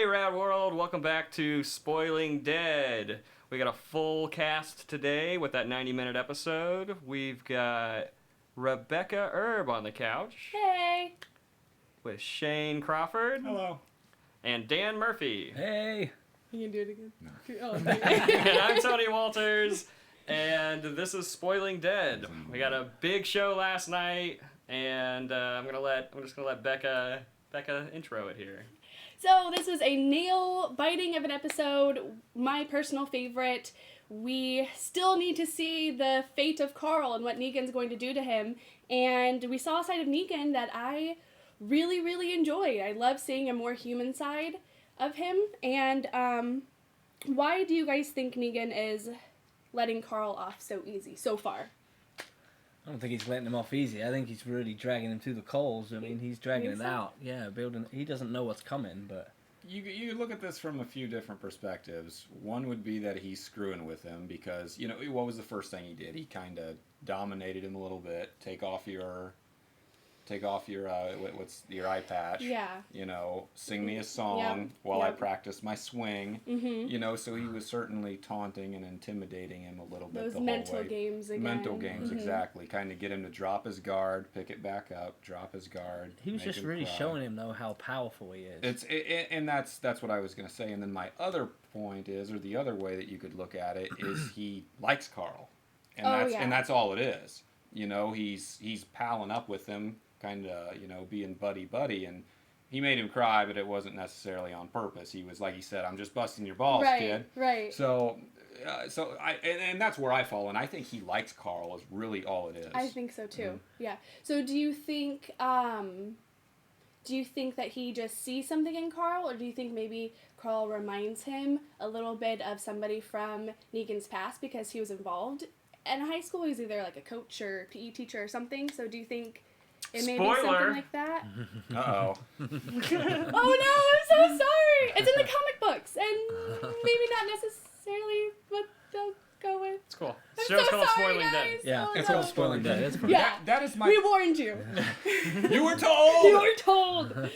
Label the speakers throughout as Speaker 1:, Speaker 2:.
Speaker 1: Hey Rad World, welcome back to Spoiling Dead. We got a full cast today with that 90-minute episode. We've got Rebekah Erb on the couch.
Speaker 2: Hey!
Speaker 1: With Shane Crawford.
Speaker 3: Hello.
Speaker 1: And Dan Murphy.
Speaker 4: Hey!
Speaker 2: You can do it again?
Speaker 3: No.
Speaker 2: Oh,
Speaker 1: And I'm Tony Walters, and this is Spoiling Dead. We got a big show last night, and I'm just gonna let Becca intro it here.
Speaker 2: So this was a nail-biting of an episode, my personal favorite. We still need to see the fate of Carl and what Negan's going to do to him, and we saw a side of Negan that I really, really enjoyed. I love seeing a more human side of him, and why do you guys think Negan is letting Carl off so easy so far?
Speaker 4: I don't think he's letting him off easy. I think he's really dragging him through the coals. I mean, he's dragging it out. Yeah, he doesn't know what's coming, but...
Speaker 3: You look at this from a few different perspectives. One would be that he's screwing with him because, what was the first thing he did? He kind of dominated him a little bit. Take off your what's your eye patch.
Speaker 2: Yeah.
Speaker 3: Sing me a song while I practice my swing.
Speaker 2: Mm-hmm.
Speaker 3: So he was certainly taunting and intimidating him a little bit.
Speaker 2: Those
Speaker 3: the whole
Speaker 2: mental
Speaker 3: way.
Speaker 2: Games again.
Speaker 3: Mental games,
Speaker 2: Mm-hmm.
Speaker 3: exactly. Kind of get him to drop his guard, pick it back up, drop his guard.
Speaker 4: He was just really showing him, though, how powerful he is.
Speaker 3: And that's what I was going to say. And then my other point is, or the other way that you could look at it, is he likes Carl. And and that's all it is. He's palling up with him, kind of, being buddy, and he made him cry, but it wasn't necessarily on purpose. He was, like he said, I'm just busting your balls, kid.
Speaker 2: Right.
Speaker 3: So that's where I fall, and I think he likes Carl is really all it is.
Speaker 2: I think so too. Mm-hmm. Yeah. So do you think that he just sees something in Carl, or do you think maybe Carl reminds him a little bit of somebody from Negan's past because he was involved in high school? He was either like a coach or PE teacher or something. So do you think it may be something like that?
Speaker 3: Uh-oh.
Speaker 2: Oh no, I'm so sorry. It's in the comic books, and maybe not necessarily what they'll go with.
Speaker 1: It's cool.
Speaker 2: I'm
Speaker 1: Show's
Speaker 2: so
Speaker 1: called
Speaker 2: sorry,
Speaker 1: Spoiling
Speaker 2: guys.
Speaker 1: Dead.
Speaker 4: Yeah,
Speaker 2: Oh,
Speaker 4: it's
Speaker 2: no.
Speaker 4: called Spoiling Dead. It's pretty
Speaker 2: Yeah.
Speaker 3: That is my...
Speaker 2: We warned you.
Speaker 3: You were told!
Speaker 2: You were told.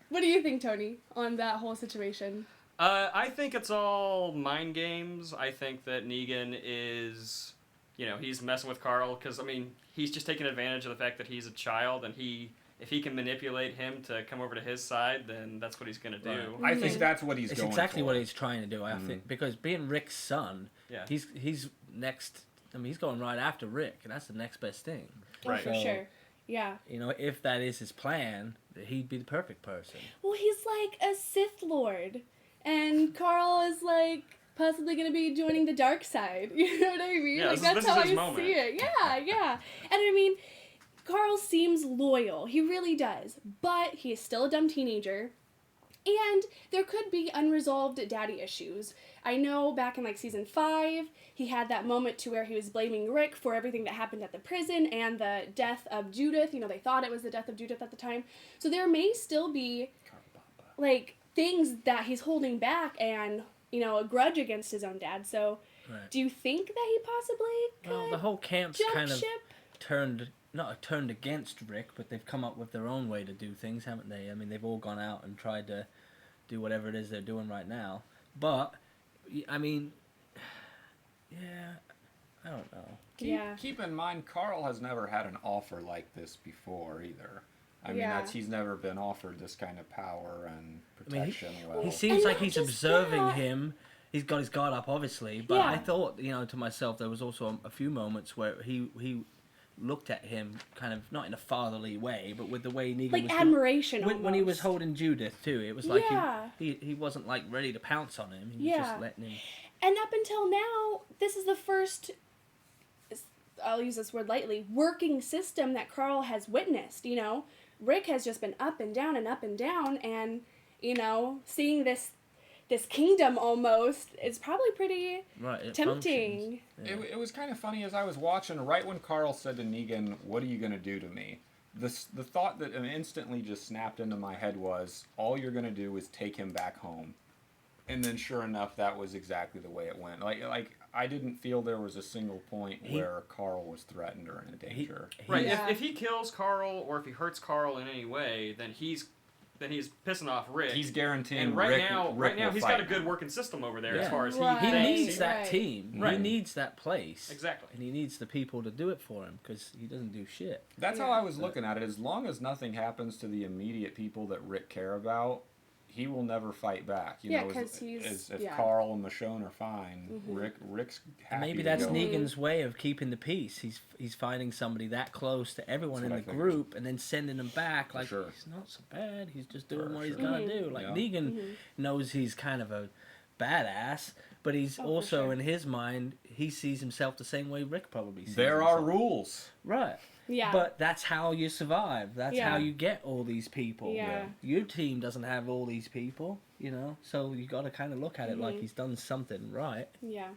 Speaker 2: What do you think, Tony, on that whole situation?
Speaker 1: I think it's all mind games. I think that Negan is, he's messing with Carl because, he's just taking advantage of the fact that he's a child, and if he can manipulate him to come over to his side, then that's what he's going to do.
Speaker 3: I think that's what he's
Speaker 4: It's
Speaker 3: going
Speaker 4: exactly
Speaker 3: for.
Speaker 4: what he's trying to do, I think, because being Rick's son, he's next... he's going right after Rick, and that's the next best thing.
Speaker 1: Right.
Speaker 2: For sure. Yeah.
Speaker 4: If that is his plan, he'd be the perfect person.
Speaker 2: Well, he's like a Sith Lord, and Carl is like possibly going to be joining the dark side. You know what I mean?
Speaker 1: Yeah,
Speaker 2: like
Speaker 1: this
Speaker 2: that's
Speaker 1: is
Speaker 2: how
Speaker 1: his
Speaker 2: I
Speaker 1: moment.
Speaker 2: see it. Yeah. And Carl seems loyal. He really does. But he is still a dumb teenager. And there could be unresolved daddy issues. I know back in season 5, he had that moment to where he was blaming Rick for everything that happened at the prison and the death of Judith. They thought it was the death of Judith at the time. So there may still be things that he's holding back and, a grudge against his own dad. So do you think that he possibly could
Speaker 4: Well, the whole camp's
Speaker 2: jump
Speaker 4: kind of
Speaker 2: ship?
Speaker 4: not turned against Rick, but they've come up with their own way to do things, haven't they? They've all gone out and tried to do whatever it is they're doing right now. But, I don't know.
Speaker 3: Keep in mind, Carl has never had an offer like this before either. He's never been offered this kind of power and protection.
Speaker 4: He seems like he's observing him. He's got his guard up, obviously. But I thought, to myself, there was also a few moments where he looked at him kind of, not in a fatherly way, but with the way Negan was...
Speaker 2: admiration
Speaker 4: when he was holding Judith, too. It was like he wasn't, ready to pounce on him. He was just letting him...
Speaker 2: And up until now, this is the first, I'll use this word lightly, working system that Carl has witnessed, Rick has just been up and down, and, seeing this kingdom almost is probably pretty tempting.
Speaker 4: Yeah.
Speaker 3: It was kind of funny as I was watching, right when Carl said to Negan, "What are you going to do to me?" The thought that instantly just snapped into my head was, all you're going to do is take him back home. And then sure enough, that was exactly the way it went. I didn't feel there was a single point where Carl was threatened or in danger.
Speaker 1: Right, if he kills Carl or if he hurts Carl in any way, then he's then he's pissing off Rick.
Speaker 3: He's guaranteeing
Speaker 1: and
Speaker 3: Rick
Speaker 1: now he's
Speaker 3: fight.
Speaker 1: got a good working system over there as far as
Speaker 4: he needs that
Speaker 2: right.
Speaker 4: team.
Speaker 3: Right.
Speaker 4: He needs that place.
Speaker 1: Exactly.
Speaker 4: And he needs the people to do it for him because he doesn't do shit.
Speaker 3: That's how I was looking at it. As long as nothing happens to the immediate people that Rick care about, he will never fight back. You know,
Speaker 2: because he's...
Speaker 3: if Carl and Michonne are fine, Rick's happy.
Speaker 4: And maybe
Speaker 3: to
Speaker 4: that's
Speaker 3: go.
Speaker 4: Negan's way of keeping the peace. He's finding somebody that close to everyone in the group and then sending them back. Like, he's not so bad. He's just doing what he's got to do. Like, Negan knows he's kind of a badass, but he's also, in his mind, he sees himself the same way Rick probably sees
Speaker 3: There
Speaker 4: himself.
Speaker 3: are rules.
Speaker 4: Right.
Speaker 2: Yeah.
Speaker 4: But that's how you survive. That's how you get all these people.
Speaker 2: Yeah.
Speaker 4: Your team doesn't have all these people, you know? So you got to kind of look at it like he's done something right.
Speaker 2: Yeah.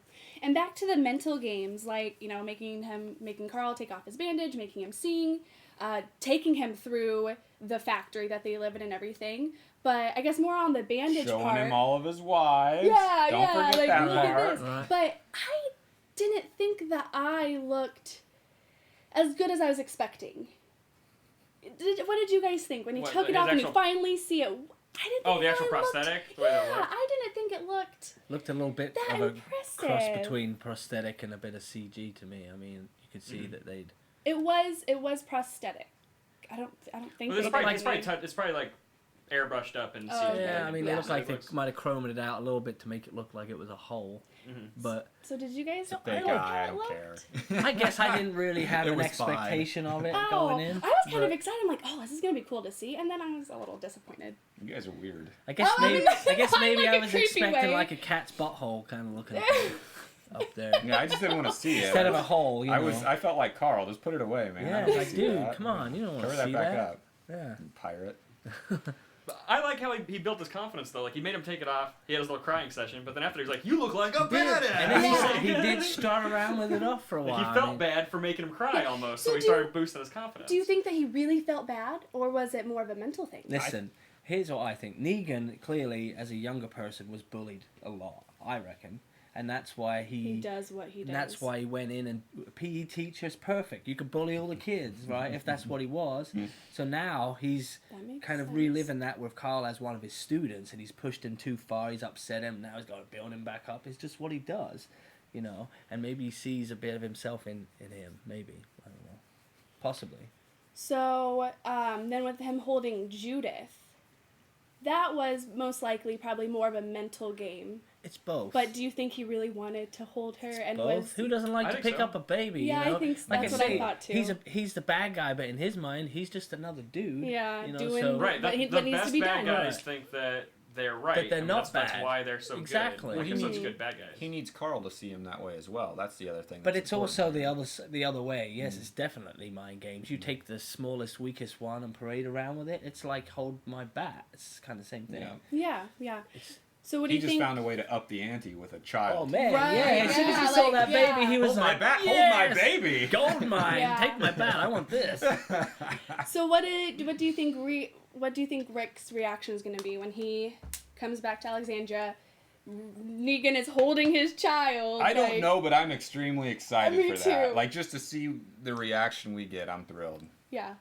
Speaker 2: And back to the mental games, like, you know, making Carl take off his bandage, making him sing, taking him through the factory that they live in and everything. But I guess more on the bandage part.
Speaker 3: Showing him all of his wives.
Speaker 2: Yeah,
Speaker 3: Don't forget
Speaker 2: like,
Speaker 3: that
Speaker 2: look at
Speaker 3: part.
Speaker 2: this.
Speaker 4: Right.
Speaker 2: But I didn't think that I looked as good as I was expecting. What did you guys think when he took it off and you finally see it? I didn't think
Speaker 1: the actual prosthetic?
Speaker 2: I didn't think it looked
Speaker 4: a little bit
Speaker 2: that
Speaker 4: of a
Speaker 2: impressive.
Speaker 4: cross between prosthetic and a bit of CG to me. I mean, you could see that they'd...
Speaker 2: It was prosthetic. I don't think
Speaker 1: Well, it's
Speaker 2: they
Speaker 1: probably like airbrushed up and
Speaker 4: Yeah, I mean, they look like they
Speaker 1: looks-
Speaker 4: might have chromed it out a little bit to make it look like it was a hole. But
Speaker 2: So did you guys
Speaker 3: Big
Speaker 2: like
Speaker 3: guy, I
Speaker 2: how it
Speaker 3: don't
Speaker 2: looked?
Speaker 3: care.
Speaker 4: I guess I didn't really have
Speaker 3: It
Speaker 4: an
Speaker 3: was fine.
Speaker 4: expectation of it
Speaker 2: Oh,
Speaker 4: going in.
Speaker 2: I was kind of
Speaker 4: but
Speaker 2: excited. I'm like, oh, this is gonna be cool to see, and then I was a little disappointed.
Speaker 3: You guys are weird.
Speaker 4: I guess
Speaker 2: Oh, I
Speaker 4: maybe
Speaker 2: mean,
Speaker 4: I guess
Speaker 2: not
Speaker 4: maybe
Speaker 2: like
Speaker 4: I
Speaker 2: a
Speaker 4: was
Speaker 2: creepy
Speaker 4: expecting
Speaker 2: way.
Speaker 4: like a cat's butthole kind of looking up there.
Speaker 3: Yeah, I just didn't want to see it.
Speaker 4: Instead of a hole, you know.
Speaker 3: I felt like Carl. Just put it away, man. I
Speaker 4: Yeah,
Speaker 3: don't wanna
Speaker 4: like,
Speaker 3: see
Speaker 4: dude,
Speaker 3: that.
Speaker 4: come on, you don't want
Speaker 3: Cover
Speaker 4: to see
Speaker 3: that back
Speaker 4: that.
Speaker 3: up.
Speaker 4: Yeah.
Speaker 3: Pirate.
Speaker 1: But I like how he built his confidence though. Like he made him take it off. He had his little crying session, but then after he was like, "You look like a badass."
Speaker 4: And then
Speaker 2: Yeah.
Speaker 4: he did start around with it off for a while.
Speaker 1: Like he felt bad for making him cry almost, so
Speaker 2: So
Speaker 1: he
Speaker 2: do
Speaker 1: started boosting his confidence.
Speaker 2: Do you think that he really felt bad, or was it more of a mental thing?
Speaker 4: Listen, here's what I think. Negan, clearly, as a younger person, was bullied a lot, I reckon. And that's why
Speaker 2: He does what he does.
Speaker 4: And that's why he went in and PE teacher's perfect. You could bully all the kids, right? If that's what he was. So now he's
Speaker 2: That makes
Speaker 4: kind of
Speaker 2: sense.
Speaker 4: reliving that with Carl as one of his students, and he's pushed him too far. He's upset him. Now he's got to build him back up. It's just what he does, you know. And maybe he sees a bit of himself in him. Maybe, I don't know, possibly.
Speaker 2: So then with him holding Judith, that was most likely probably more of a mental game.
Speaker 4: It's both.
Speaker 2: But do you think he really wanted to hold her and
Speaker 4: both.
Speaker 2: was?
Speaker 4: Who doesn't like
Speaker 1: I
Speaker 4: to
Speaker 1: think
Speaker 4: pick
Speaker 1: so.
Speaker 4: up a baby?
Speaker 2: Yeah,
Speaker 4: you know?
Speaker 2: I think
Speaker 4: Like
Speaker 2: that's what
Speaker 4: say,
Speaker 2: I thought too.
Speaker 4: He's the bad guy, but in his mind, he's just another dude.
Speaker 2: Yeah,
Speaker 4: you know,
Speaker 2: doing
Speaker 4: so,
Speaker 1: Right,
Speaker 2: What
Speaker 1: the
Speaker 2: needs to
Speaker 1: best
Speaker 2: be
Speaker 1: bad
Speaker 2: done.
Speaker 1: guys
Speaker 4: Right.
Speaker 1: think that they're right.
Speaker 4: But they're
Speaker 1: and
Speaker 4: not
Speaker 1: that's
Speaker 4: bad.
Speaker 1: why they're so
Speaker 4: Exactly.
Speaker 1: good. Like, they're
Speaker 3: He
Speaker 1: such
Speaker 3: needs-
Speaker 1: good bad guys.
Speaker 3: He needs Carl to see him that way as well. That's the other thing.
Speaker 4: But
Speaker 3: that's
Speaker 4: it's also
Speaker 3: important.
Speaker 4: the other way. Yes, it's definitely mind games. You take the smallest, weakest one and parade around with it. It's like hold my bat. It's kind of the same thing.
Speaker 3: Yeah.
Speaker 2: Yeah.
Speaker 4: It's-
Speaker 2: So what do
Speaker 3: He
Speaker 2: you
Speaker 3: just
Speaker 2: think?
Speaker 3: found a way to up the ante with a child.
Speaker 4: Oh man,
Speaker 2: Right,
Speaker 4: yeah! As soon as he
Speaker 2: yeah,
Speaker 4: saw
Speaker 2: like,
Speaker 4: that
Speaker 2: yeah.
Speaker 4: baby, he was
Speaker 3: Hold my
Speaker 4: like,
Speaker 3: bat, hold
Speaker 4: yes!
Speaker 3: my baby.
Speaker 4: Gold mine,
Speaker 2: Yeah.
Speaker 4: take my bat. I want this.
Speaker 2: So what do you think? What do you think Rick's reaction is going to be when he comes back to Alexandria? Negan is holding his child.
Speaker 3: I don't
Speaker 2: like-
Speaker 3: know, but I'm extremely excited
Speaker 2: Me
Speaker 3: for that.
Speaker 2: too.
Speaker 3: Like just to see the reaction we get, I'm thrilled.
Speaker 2: Yeah,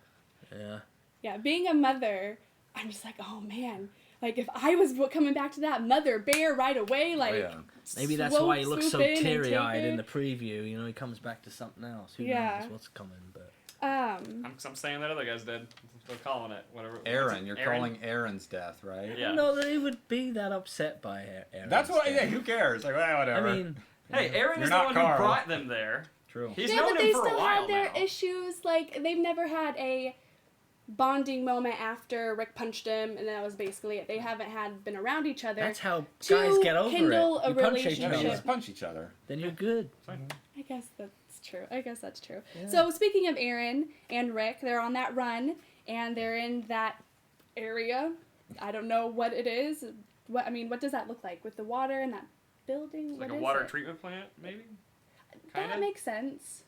Speaker 4: Yeah.
Speaker 2: yeah. Being a mother, I'm just like, oh man. Like if I was coming back to that mother bear right away, like.
Speaker 3: Oh, yeah.
Speaker 4: Maybe that's why he looks so teary-eyed in the preview. You know, he comes back to something else. Who knows what's coming? But
Speaker 1: I'm saying that other guys did. They're calling it whatever.
Speaker 3: Aaron, you're calling Aaron's death, right?
Speaker 4: I
Speaker 1: Yeah.
Speaker 4: don't know that he would be that upset by Aaron.
Speaker 3: That's what. Yeah. Who cares? Like, well,
Speaker 4: I
Speaker 3: whatever.
Speaker 4: mean,
Speaker 1: Hey, Aaron
Speaker 3: You're
Speaker 1: is the
Speaker 3: not
Speaker 1: one
Speaker 3: Carl.
Speaker 1: who brought them there.
Speaker 3: True.
Speaker 1: He's
Speaker 2: Yeah,
Speaker 1: known
Speaker 2: but they
Speaker 1: him for a
Speaker 2: still
Speaker 1: while
Speaker 2: had their
Speaker 1: now.
Speaker 2: issues. Like they've never had a bonding moment after Rick punched him, and that was basically it. They haven't been around each other.
Speaker 4: that's how
Speaker 2: To
Speaker 4: guys get over
Speaker 2: kindle
Speaker 4: it.
Speaker 2: a
Speaker 4: You punch each
Speaker 3: Yeah,
Speaker 2: relationship.
Speaker 3: they
Speaker 4: other,
Speaker 3: just punch each other.
Speaker 4: then you're good.
Speaker 2: I guess that's true. I guess that's true.
Speaker 4: Yeah.
Speaker 2: So speaking of Aaron and Rick, they're on that run and they're in that area. I don't know what it is. What does that look like with the water and that building?
Speaker 1: Like
Speaker 2: What
Speaker 1: a
Speaker 2: is
Speaker 1: water
Speaker 2: it?
Speaker 1: treatment plant, maybe?
Speaker 2: That
Speaker 1: Kinda?
Speaker 2: makes sense.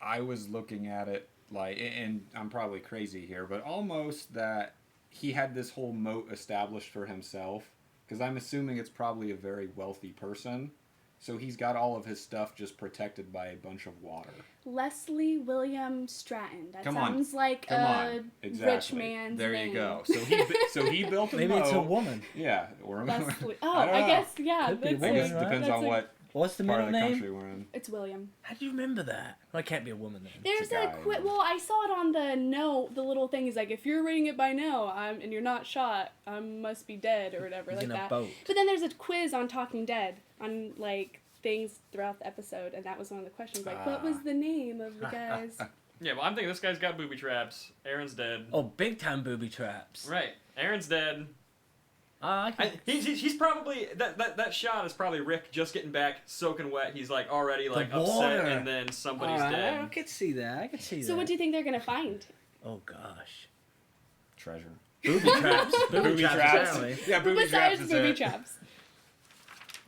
Speaker 3: I was looking at it like, and I'm probably crazy here, but almost that he had this whole moat established for himself. Because I'm assuming it's probably a very wealthy person. So he's got all of his stuff just protected by a bunch of water.
Speaker 2: Leslie William Stratton. That
Speaker 3: Come
Speaker 2: sounds
Speaker 3: on.
Speaker 2: like
Speaker 3: Come
Speaker 2: a
Speaker 3: on. Exactly.
Speaker 2: rich man's
Speaker 3: There
Speaker 2: name.
Speaker 3: you go. So he built a
Speaker 4: Maybe
Speaker 3: moat.
Speaker 4: it's a woman.
Speaker 3: Yeah. Or
Speaker 2: Leslie. Oh,
Speaker 3: I don't
Speaker 2: I
Speaker 3: know.
Speaker 2: guess, yeah.
Speaker 4: Could be
Speaker 2: That's
Speaker 4: woman,
Speaker 3: Maybe
Speaker 2: it.
Speaker 3: it
Speaker 4: right?
Speaker 3: depends
Speaker 2: That's
Speaker 3: on what
Speaker 4: What's the
Speaker 3: part
Speaker 4: middle
Speaker 3: of the
Speaker 4: name?
Speaker 3: country we're in.
Speaker 2: It's William.
Speaker 4: How do you remember that? Well, it can't be a woman then.
Speaker 2: There's
Speaker 3: a
Speaker 2: a
Speaker 3: guy.
Speaker 2: quit. Well, I saw it on the note. The little thing is like, if you're reading it by now, and you're not shot, I must be dead or whatever
Speaker 4: He's
Speaker 2: like
Speaker 4: in a
Speaker 2: that.
Speaker 4: boat.
Speaker 2: But then there's a quiz on Talking Dead on like things throughout the episode, and that was one of the questions. Like, what was the name of the guys?
Speaker 1: Yeah, well, I'm thinking this guy's got booby traps. Aaron's dead.
Speaker 4: Oh, big time booby traps.
Speaker 1: Right. Aaron's dead. He's probably that shot is probably Rick just getting back, soaking wet. He's like already like upset,
Speaker 4: water.
Speaker 1: and then somebody's
Speaker 4: I
Speaker 1: dead.
Speaker 4: could see that. I could see that.
Speaker 2: So what do you think they're gonna find?
Speaker 4: Oh gosh.
Speaker 3: Treasure.
Speaker 4: Booby traps. Booby traps. Apparently.
Speaker 3: Yeah, booby traps
Speaker 2: Besides
Speaker 3: is
Speaker 2: booby
Speaker 3: it.
Speaker 2: traps.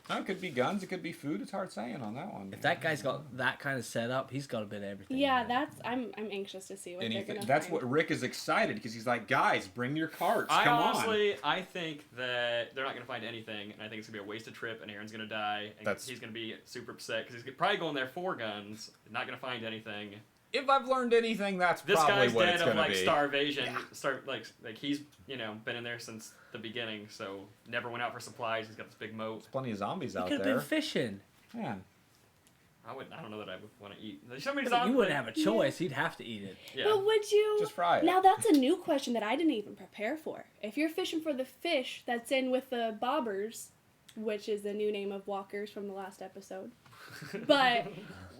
Speaker 3: No, it could be guns. It could be food. It's hard saying on that one.
Speaker 4: If that guy's got that kind of setup, he's got a bit of everything.
Speaker 2: Yeah, that's. I'm anxious to see what they're
Speaker 3: Anything.
Speaker 2: gonna
Speaker 3: That's
Speaker 2: find.
Speaker 3: what Rick is excited because he's like, guys, bring your carts.
Speaker 1: I
Speaker 3: Come
Speaker 1: honestly, I think that they're not going to find anything, and I think it's going to be a wasted trip, and Aaron's going to die, and he's going to be super upset, because he's probably going there 4 guns, not going to find anything.
Speaker 3: If I've learned anything, that's
Speaker 1: This
Speaker 3: probably
Speaker 1: guy's
Speaker 3: what
Speaker 1: dead
Speaker 3: it's
Speaker 1: of,
Speaker 3: going to
Speaker 1: like,
Speaker 3: be.
Speaker 1: starvation, like he's, been in there since the beginning, so never went out for supplies, he's got this big moat.
Speaker 3: There's plenty of zombies
Speaker 4: He
Speaker 3: out
Speaker 4: could have
Speaker 3: there.
Speaker 4: been fishing.
Speaker 3: Yeah.
Speaker 1: I don't know that I would want to eat.
Speaker 4: You wouldn't have a choice. He'd have to eat it.
Speaker 1: Yeah.
Speaker 2: But would you?
Speaker 3: Just fry it.
Speaker 2: Now that's a new question that I didn't even prepare for. If you're fishing for the fish that's in with the bobbers, which is the new name of walkers from the last episode, but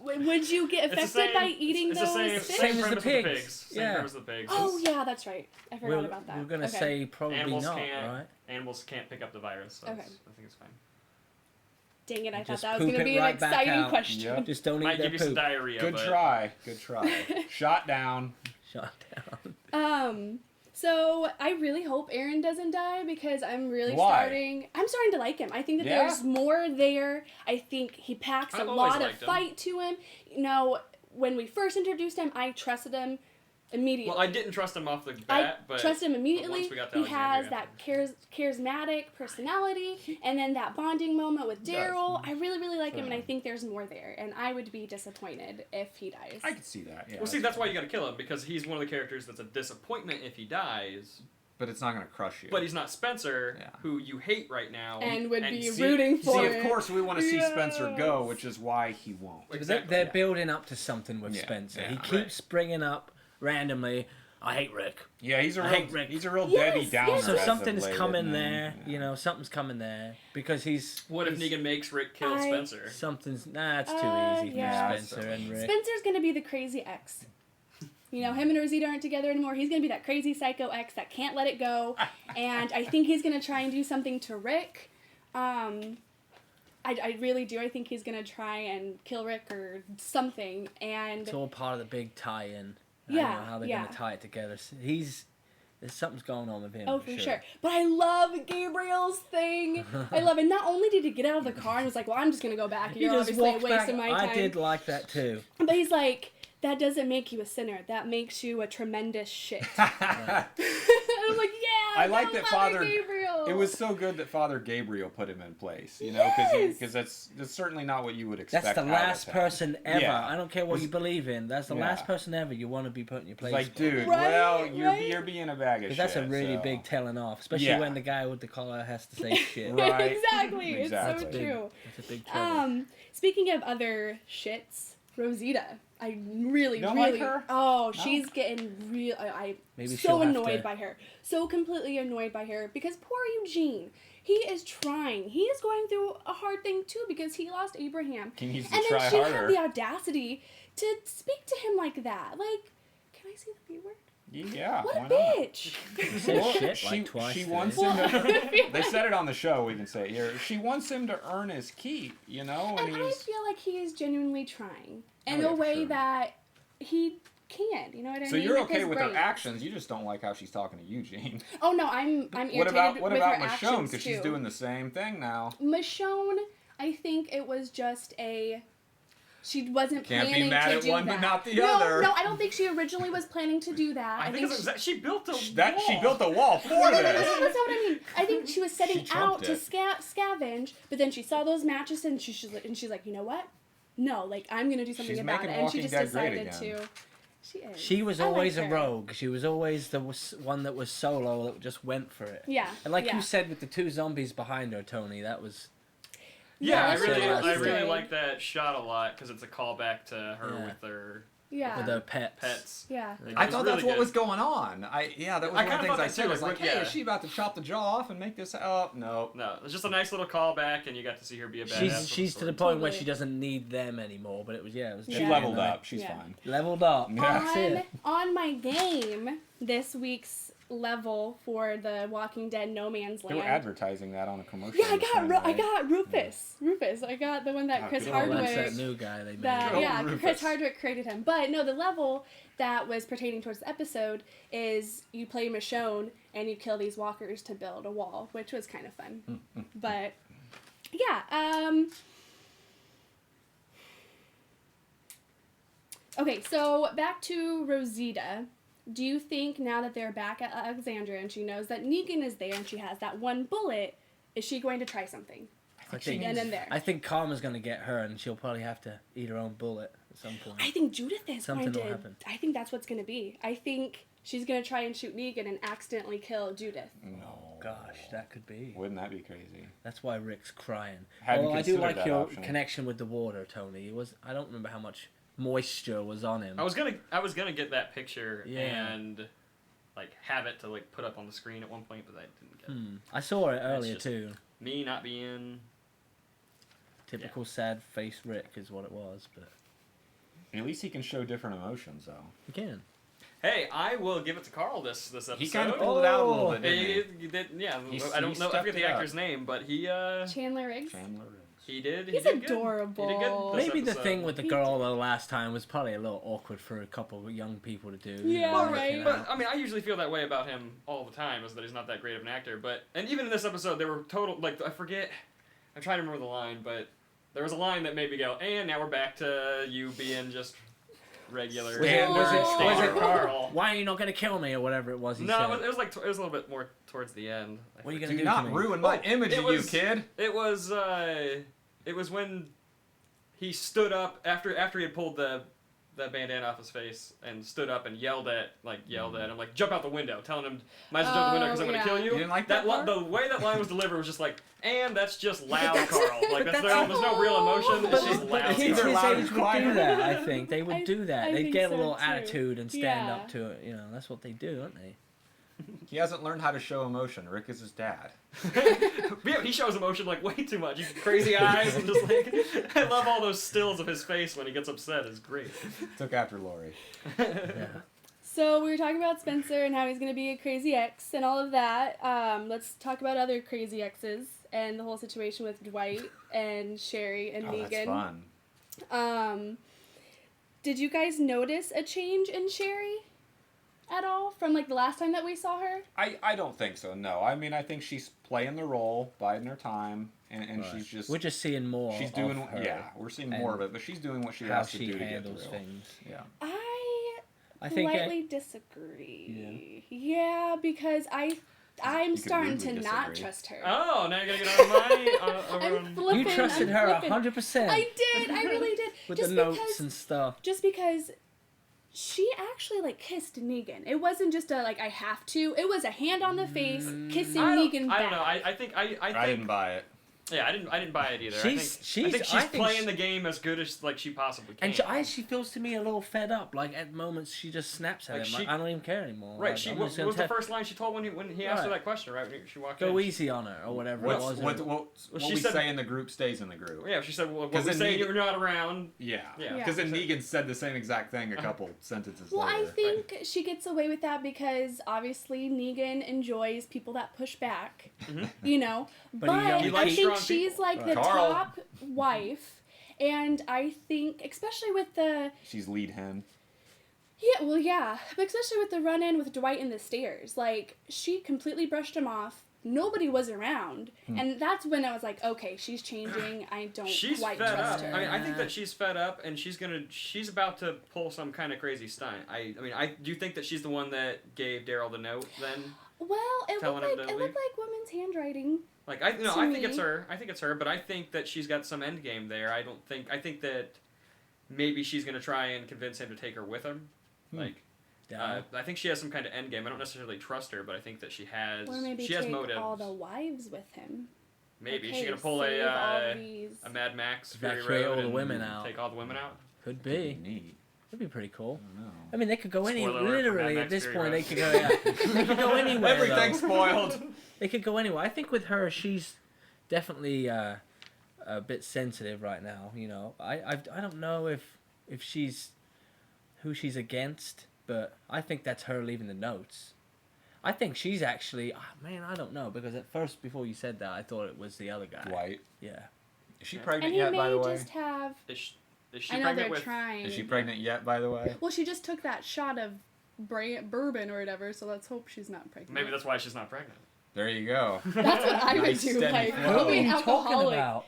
Speaker 2: would you get affected by eating
Speaker 1: it's
Speaker 2: those
Speaker 1: the same,
Speaker 2: fish?
Speaker 1: same
Speaker 4: Same as the
Speaker 1: premise with
Speaker 4: pigs.
Speaker 1: Same
Speaker 4: Yeah.
Speaker 1: premise with the pigs.
Speaker 2: Oh yeah, that's right. I forgot about that.
Speaker 4: We're going to
Speaker 2: Okay.
Speaker 4: say probably
Speaker 1: Animals
Speaker 4: not,
Speaker 1: can't.
Speaker 4: right?
Speaker 1: Animals can't pick up the virus, so
Speaker 2: Okay.
Speaker 1: I think it's fine.
Speaker 2: Dang it! I thought
Speaker 4: Just
Speaker 2: that was
Speaker 4: poop
Speaker 2: going to
Speaker 4: it
Speaker 2: be an
Speaker 4: right back
Speaker 2: exciting
Speaker 4: out.
Speaker 2: question.
Speaker 3: Yep.
Speaker 4: Just don't eat
Speaker 1: Might
Speaker 4: their
Speaker 1: give you some
Speaker 4: poop.
Speaker 1: diarrhea.
Speaker 3: Good
Speaker 1: but
Speaker 3: try. Good try. Shot down.
Speaker 4: Shot down.
Speaker 2: So I really hope Aaron doesn't die because I'm really
Speaker 3: Why?
Speaker 2: starting to like him. I think that
Speaker 3: Yeah?
Speaker 2: there's more there. I think he packs
Speaker 1: I've
Speaker 2: a
Speaker 1: always
Speaker 2: lot of
Speaker 1: liked him.
Speaker 2: fight to him. You know, when we first introduced him, I trusted him immediately.
Speaker 1: Well, I didn't trust him off the
Speaker 2: I
Speaker 1: bat, but
Speaker 2: trust him immediately.
Speaker 1: once we got to
Speaker 2: He has
Speaker 1: Alexandria.
Speaker 2: that charismatic personality, and then that bonding moment with
Speaker 3: He does.
Speaker 2: Daryl. I really, really like him, and I
Speaker 3: Yeah.
Speaker 2: think there's more there. And I would be disappointed if he dies.
Speaker 3: I could see that. Yeah.
Speaker 1: Well, see, that's why you got to kill him, because he's one of the characters that's a disappointment if he dies.
Speaker 3: But it's not going to crush you.
Speaker 1: But he's not Spencer,
Speaker 3: Yeah.
Speaker 1: who you hate right now,
Speaker 2: And would be
Speaker 3: See-
Speaker 2: rooting for
Speaker 3: See,
Speaker 2: it.
Speaker 3: of course, we want to see Spencer go,
Speaker 2: Yes.
Speaker 3: which is why he won't.
Speaker 1: Exactly.
Speaker 4: They're
Speaker 1: yeah.
Speaker 4: building up to something with
Speaker 3: Yeah,
Speaker 4: Spencer.
Speaker 3: yeah.
Speaker 4: He keeps bringing up randomly, I hate Rick.
Speaker 3: Yeah, he's a
Speaker 4: I
Speaker 3: real,
Speaker 4: hate Rick.
Speaker 3: he's a real
Speaker 2: Yes,
Speaker 3: Debbie Downer.
Speaker 2: yes.
Speaker 4: So
Speaker 3: as of
Speaker 4: something's
Speaker 3: late,
Speaker 4: coming
Speaker 3: isn't he?
Speaker 4: there.
Speaker 3: Yeah.
Speaker 4: You know, something's coming there because he's.
Speaker 1: What if
Speaker 4: he's-
Speaker 1: Negan makes Rick kill
Speaker 2: I-
Speaker 1: Spencer?
Speaker 4: Something's it's too easy
Speaker 2: yeah.
Speaker 4: for Spencer and Rick.
Speaker 2: Spencer's gonna be the crazy ex. You know, him and Rosita aren't together anymore. He's gonna be that crazy psycho ex that can't let it go, and I think he's gonna try and do something to Rick. I really do. I think he's gonna try and kill Rick or something. And
Speaker 4: It's all part of the big tie-in. I
Speaker 2: Yeah,
Speaker 4: don't know how they're
Speaker 2: yeah.
Speaker 4: gonna tie it together. There's something's going on with him.
Speaker 2: oh, for sure. But I love Gabriel's thing. I love it. Not only did he get out of the car and was like, "Well, I'm just gonna go back.
Speaker 4: He
Speaker 2: You're
Speaker 4: just
Speaker 2: obviously
Speaker 4: walks
Speaker 2: wasting
Speaker 4: back.
Speaker 2: my time."
Speaker 4: I did like that too.
Speaker 2: But he's like, "That doesn't make you a sinner. That makes you a tremendous shit." And I'm like, yeah.
Speaker 3: I like
Speaker 2: go
Speaker 3: that
Speaker 2: Father
Speaker 3: Father.
Speaker 2: Gabriel.
Speaker 3: It was so good that Father Gabriel put him in place, you know,
Speaker 2: Yes.
Speaker 3: because that's certainly not what you would expect.
Speaker 4: That's the
Speaker 3: out
Speaker 4: last
Speaker 3: of him.
Speaker 4: person ever.
Speaker 3: Yeah.
Speaker 4: I don't care what
Speaker 3: Was-
Speaker 4: you believe in. That's the
Speaker 3: Yeah.
Speaker 4: last person ever you want to be put in your
Speaker 3: It's
Speaker 4: place.
Speaker 3: like, dude,
Speaker 2: Right,
Speaker 3: well,
Speaker 2: right.
Speaker 3: you're being a bag of shit.
Speaker 4: Because that's a really
Speaker 3: so.
Speaker 4: big telling off, especially
Speaker 3: Yeah.
Speaker 4: when the guy with the collar has to say shit.
Speaker 3: Right.
Speaker 2: Exactly. It's
Speaker 3: Exactly.
Speaker 2: so true.
Speaker 4: That's a big trouble.
Speaker 2: Speaking of other shits, Rosita. I really,
Speaker 3: Don't
Speaker 2: really.
Speaker 3: like her?
Speaker 2: Oh,
Speaker 3: No?
Speaker 2: she's getting real. I'm
Speaker 4: Maybe
Speaker 2: so
Speaker 4: she'll have
Speaker 2: annoyed
Speaker 4: to-
Speaker 2: by her. So completely annoyed by her because poor Eugene. He is trying. He is going through a hard thing too because he lost Abraham.
Speaker 3: He needs to
Speaker 2: And
Speaker 3: try
Speaker 2: then she
Speaker 3: harder.
Speaker 2: had the audacity to speak to him like that. Like, can I say the B word?
Speaker 3: Yeah.
Speaker 2: What
Speaker 3: why
Speaker 2: a
Speaker 3: not?
Speaker 2: bitch.
Speaker 4: You said
Speaker 3: Well,
Speaker 4: shit
Speaker 3: she,
Speaker 4: like twice.
Speaker 3: she
Speaker 4: today.
Speaker 3: wants him to. They said it on the show. We can say it here. She wants him to earn his keep, you know,
Speaker 2: And I
Speaker 3: he's.
Speaker 2: feel like he is genuinely trying in
Speaker 3: Oh, yeah,
Speaker 2: a
Speaker 3: for
Speaker 2: way
Speaker 3: sure.
Speaker 2: that he can. You know what I
Speaker 3: So
Speaker 2: mean?
Speaker 3: you're
Speaker 2: With
Speaker 3: okay
Speaker 2: his
Speaker 3: with her
Speaker 2: brains.
Speaker 3: actions. You just don't like how she's talking to Eugene.
Speaker 2: Oh no, I'm irritated
Speaker 3: What about
Speaker 2: with
Speaker 3: Michonne?
Speaker 2: her actions
Speaker 3: Because
Speaker 2: too.
Speaker 3: she's doing the same thing now.
Speaker 2: Michonne, I think it was just a. she wasn't
Speaker 3: Can't
Speaker 2: planning
Speaker 3: be mad
Speaker 2: to
Speaker 3: at
Speaker 2: do
Speaker 3: one
Speaker 2: that.
Speaker 3: but not the other.
Speaker 2: No, I don't think she originally was planning to do that.
Speaker 1: I think she built a wall.
Speaker 3: She built a wall for
Speaker 2: No,
Speaker 3: this.
Speaker 2: that's not what I mean. I think she was setting
Speaker 3: She
Speaker 2: out
Speaker 3: trumped
Speaker 2: to
Speaker 3: it.
Speaker 2: scavenge, but then she saw those matches and she's like, you know what? No, like I'm gonna do something
Speaker 3: She's
Speaker 2: about it,
Speaker 3: making
Speaker 2: and she
Speaker 3: Walking
Speaker 2: just
Speaker 3: Dead great
Speaker 2: decided
Speaker 3: again.
Speaker 2: to. She is.
Speaker 4: She was
Speaker 2: I like
Speaker 4: always a
Speaker 2: her.
Speaker 4: rogue. She was always the one that was solo that just went for it.
Speaker 2: Yeah.
Speaker 4: And like
Speaker 2: yeah.
Speaker 4: you said with the two zombies behind her, Tony, that was...
Speaker 1: Yeah,
Speaker 2: that's a little
Speaker 1: I
Speaker 2: Easter
Speaker 1: really
Speaker 2: egg.
Speaker 1: like that shot a lot because it's a callback to her
Speaker 4: Yeah.
Speaker 1: with her
Speaker 2: Yeah.
Speaker 4: with her pets.
Speaker 1: pets.
Speaker 2: Yeah.
Speaker 3: I
Speaker 1: It
Speaker 3: thought
Speaker 1: was
Speaker 3: that's
Speaker 1: really
Speaker 3: what
Speaker 1: good.
Speaker 3: was going on. That was
Speaker 1: I
Speaker 3: one of
Speaker 1: kinda
Speaker 3: the things
Speaker 1: thought
Speaker 3: I
Speaker 1: that
Speaker 3: said.
Speaker 1: too,
Speaker 3: I was like,
Speaker 1: yeah.
Speaker 3: hey, is she about to chop the jaw off and make this up? No.
Speaker 1: No, it's just a nice little callback, and you got to see her be a badass. with
Speaker 4: She's
Speaker 1: the
Speaker 4: to the
Speaker 1: sword.
Speaker 4: point where
Speaker 2: Totally.
Speaker 4: she doesn't need them anymore, but it was
Speaker 3: She
Speaker 2: Yeah.
Speaker 3: leveled
Speaker 4: definitely
Speaker 3: up. She's
Speaker 2: Yeah.
Speaker 3: fine.
Speaker 4: Leveled up.
Speaker 3: Yeah.
Speaker 4: That's it.
Speaker 2: On my game, this week's level for the Walking Dead No Man's
Speaker 3: They
Speaker 2: Land.
Speaker 3: were advertising that on a commercial.
Speaker 2: Yeah, I
Speaker 3: this
Speaker 2: got
Speaker 3: morning, right?
Speaker 2: Rufus. Rufus. I got the one that
Speaker 3: Oh,
Speaker 2: Chris
Speaker 3: good
Speaker 4: Oh,
Speaker 3: old
Speaker 2: Hardwick.
Speaker 4: that's that new guy they made.
Speaker 2: That,
Speaker 3: Good old
Speaker 2: yeah,
Speaker 3: Rufus.
Speaker 2: Chris Hardwick created him. But no, the level that was pertaining towards the episode is you play Michonne and you kill these walkers to build a wall, which was kind of fun. But yeah, okay, so back to Rosita. Do you think now that they're back at Alexandria and she knows that Negan is there and she has that one bullet, is she going to try something?
Speaker 4: I think,
Speaker 2: And in there.
Speaker 4: I think Karma's going to get her, and she'll probably have to eat her own bullet at some point.
Speaker 2: I think Judith is
Speaker 4: Something
Speaker 2: going
Speaker 4: will
Speaker 2: to.
Speaker 4: happen.
Speaker 2: I think that's what's going to be. I think she's going to try and shoot Negan and accidentally kill Judith.
Speaker 3: No.
Speaker 4: Gosh, that could be.
Speaker 3: Wouldn't that be crazy?
Speaker 4: That's why Rick's crying.
Speaker 3: Hadn't
Speaker 4: Although I do
Speaker 3: considered
Speaker 4: like
Speaker 3: that
Speaker 4: your
Speaker 3: option.
Speaker 4: connection with the water, Tony. It was. I don't remember how much moisture was on him.
Speaker 1: I was gonna get that picture
Speaker 4: Yeah.
Speaker 1: and like have it to like put up on the screen at one point, but I didn't get it.
Speaker 4: I saw it earlier
Speaker 1: just-
Speaker 4: too.
Speaker 1: Me not being.
Speaker 4: Typical sad face Rick is what it was, but
Speaker 3: At least he can show different emotions, though.
Speaker 4: again.
Speaker 1: Hey, I will give it to Carl this episode.
Speaker 3: He kind of pulled it out a little
Speaker 4: Oh.
Speaker 3: bit, didn't he?
Speaker 1: He did, yeah.
Speaker 3: He
Speaker 1: I don't know. I
Speaker 3: stepped
Speaker 1: forget the
Speaker 3: it up.
Speaker 1: actor's name, but he
Speaker 2: Chandler Riggs.
Speaker 3: Chandler Riggs.
Speaker 1: he did.
Speaker 2: He's
Speaker 1: he did
Speaker 2: adorable.
Speaker 1: Good. He did good this
Speaker 4: Maybe the
Speaker 1: episode.
Speaker 4: thing with the
Speaker 2: He
Speaker 4: girl the last time was probably a little awkward for a couple of young people to do.
Speaker 2: Yeah,
Speaker 1: Well,
Speaker 2: right.
Speaker 1: But I mean, I usually feel that way about him all the time, is that he's not that great of an actor. But and even in this episode, there were total like I forget. I'm trying to remember the line, but there was a line that made me go, and now we're back to you being just regular.
Speaker 3: Was it
Speaker 1: Carl?
Speaker 4: Why are you not going to kill me or whatever it was he
Speaker 1: No,
Speaker 4: said?
Speaker 1: it was like it was a little bit more towards the end.
Speaker 4: What are you
Speaker 3: Do
Speaker 4: going to do
Speaker 3: not
Speaker 4: to me?
Speaker 3: ruin my image
Speaker 1: it
Speaker 3: of
Speaker 1: was-
Speaker 3: you, kid.
Speaker 1: It was when he stood up after he had pulled the bandana off his face and stood up and yelled at him like jump out the window, telling him might as well jump out the window because I'm
Speaker 2: Oh,
Speaker 1: gonna kill you.
Speaker 3: You didn't like that part?
Speaker 1: The way that line was delivered was just like, and that's just loud,
Speaker 4: that's-
Speaker 1: Carl. Like
Speaker 4: but
Speaker 1: there's no real emotion. It's just
Speaker 4: But
Speaker 1: loud.
Speaker 4: kids
Speaker 3: Either
Speaker 4: his
Speaker 3: loud or
Speaker 4: age would
Speaker 3: quiet.
Speaker 4: do that, I think. They would do that.
Speaker 2: I
Speaker 4: They'd
Speaker 2: think
Speaker 4: get a
Speaker 2: so,
Speaker 4: little
Speaker 2: too.
Speaker 4: attitude and stand
Speaker 2: Yeah.
Speaker 4: up to it. You know, that's what they do, aren't they?
Speaker 3: He hasn't learned how to show emotion. Rick is his dad.
Speaker 1: Yeah, he shows emotion like way too much. He's crazy eyes and just like I love all those stills of his face when he gets upset. It's great.
Speaker 3: Took after Lori.
Speaker 4: Yeah.
Speaker 2: So we were talking about Spencer and how he's going to be a crazy ex and all of that. Let's talk about other crazy exes and the whole situation with Dwight and Sherry and
Speaker 3: Oh,
Speaker 2: Negan.
Speaker 3: that's fun.
Speaker 2: Did you guys notice a change in Sherry at all from like the last time that we saw her?
Speaker 3: I don't think so, no. I mean, I think she's playing the role, biding her time, and
Speaker 4: Right.
Speaker 3: she's just...
Speaker 4: We're just seeing more.
Speaker 3: She's
Speaker 4: of
Speaker 3: doing...
Speaker 4: her
Speaker 3: Yeah, we're seeing more of
Speaker 4: and
Speaker 3: it, but she's doing what she
Speaker 4: how
Speaker 3: has to
Speaker 4: she
Speaker 3: do to get
Speaker 4: handles
Speaker 3: through.
Speaker 4: things.
Speaker 3: Yeah.
Speaker 4: I think
Speaker 2: Slightly disagree. Yeah, because I'm
Speaker 3: You could
Speaker 2: starting to
Speaker 3: rudely
Speaker 2: not
Speaker 3: disagree.
Speaker 2: trust her.
Speaker 1: Oh, now you're gonna get on my.
Speaker 2: I'm flipping.
Speaker 4: you trusted
Speaker 2: I'm
Speaker 4: her
Speaker 2: flipping.
Speaker 4: 100%.
Speaker 2: I did. I really did.
Speaker 4: with
Speaker 2: just
Speaker 4: the notes
Speaker 2: because,
Speaker 4: and stuff.
Speaker 2: just because she actually like kissed Negan. It wasn't just a like I have to. It was a hand on the face, kissing Negan back.
Speaker 1: I don't know. I think
Speaker 3: I didn't buy it.
Speaker 1: Yeah, I didn't buy it either. I think
Speaker 4: she's
Speaker 1: she's playing the game as good as like she possibly can.
Speaker 4: And she feels to me a little fed up. Like at moments she just snaps at
Speaker 1: Like
Speaker 4: him.
Speaker 1: she-
Speaker 4: Like, I don't even care anymore.
Speaker 1: Right,
Speaker 4: Like,
Speaker 1: she
Speaker 4: I'm
Speaker 1: what
Speaker 4: just gonna
Speaker 1: was the
Speaker 4: tell-
Speaker 1: first line she told when he asked her
Speaker 4: Right.
Speaker 1: that question, right? When she walked in.
Speaker 4: Go easy on her or whatever it was.
Speaker 3: What
Speaker 1: she
Speaker 3: we
Speaker 1: said-
Speaker 3: say in the group stays in the group.
Speaker 1: Yeah, she said, well, what
Speaker 3: 'Cause
Speaker 1: we
Speaker 3: then
Speaker 1: say
Speaker 3: Negan-
Speaker 1: you're not around.
Speaker 3: Yeah.
Speaker 1: Yeah.
Speaker 3: Because then
Speaker 1: So-
Speaker 3: Negan said the same exact thing a couple sentences
Speaker 2: Well,
Speaker 3: later.
Speaker 2: I think she gets away with that because obviously Negan enjoys people that push back, you know.
Speaker 4: But
Speaker 2: But
Speaker 4: he only
Speaker 2: I
Speaker 1: likes
Speaker 2: think
Speaker 1: strong
Speaker 2: she's
Speaker 1: people.
Speaker 2: like the
Speaker 3: Carl.
Speaker 2: top wife, and I think especially with the
Speaker 3: She's lead hen.
Speaker 2: but especially with the run-in with Dwight in the stairs, like she completely brushed him off. nobody was around. And that's when I was like, okay, she's changing. I don't quite trust her.
Speaker 1: I mean, I think that she's fed up, and she's about to pull some kind of crazy stunt. I do you think that she's the one that gave Daryl the note then?
Speaker 2: Well, it looked like women's handwriting.
Speaker 1: Like I think it's her. I think it's her, but I think that she's got some end game there. I think that maybe she's gonna try and convince him to take her with him. Like, I think she has some kind of end game. I don't necessarily trust her, but I think that she has.
Speaker 2: Or maybe
Speaker 1: she has
Speaker 2: take
Speaker 1: motives.
Speaker 2: all the wives with him.
Speaker 1: Maybe
Speaker 2: okay,
Speaker 1: she's gonna pull a Mad Max Fury Road
Speaker 4: all the
Speaker 1: and
Speaker 4: women out.
Speaker 1: Take all the women out.
Speaker 4: Could be.
Speaker 3: Neat.
Speaker 4: That'd be pretty cool.
Speaker 3: I don't know.
Speaker 4: I mean, they could go
Speaker 1: Spoiler alert for
Speaker 4: literally
Speaker 1: Mad
Speaker 4: at this
Speaker 1: Max
Speaker 4: point.
Speaker 1: Fury
Speaker 4: They could go. Yeah, they could go anywhere.
Speaker 3: Everything's
Speaker 4: though.
Speaker 3: spoiled.
Speaker 4: They could go anywhere. I think with her, she's definitely a bit sensitive right now. You know, I don't know if she's who she's against, but I think that's her leaving the notes. I think she's actually, I don't know, because at first, before you said that, I thought it was the other guy.
Speaker 3: Dwight.
Speaker 4: Yeah.
Speaker 3: Is she
Speaker 1: Yeah.
Speaker 3: pregnant
Speaker 2: And he
Speaker 3: yet, by the
Speaker 2: may
Speaker 3: way?
Speaker 2: just have.
Speaker 1: Is she
Speaker 2: I know
Speaker 1: pregnant
Speaker 2: they're
Speaker 1: with?
Speaker 2: trying.
Speaker 3: Is she pregnant yet, by the way?
Speaker 2: Well, she just took that shot of bourbon or whatever, so let's hope she's not pregnant.
Speaker 1: Maybe that's why she's not pregnant.
Speaker 3: There you go.
Speaker 2: That's what I would
Speaker 3: Nice,
Speaker 2: do.
Speaker 3: steady
Speaker 2: Like,
Speaker 3: flow.
Speaker 2: go
Speaker 4: What
Speaker 2: be
Speaker 4: are
Speaker 2: an
Speaker 4: you talking
Speaker 2: alcoholic.
Speaker 4: about?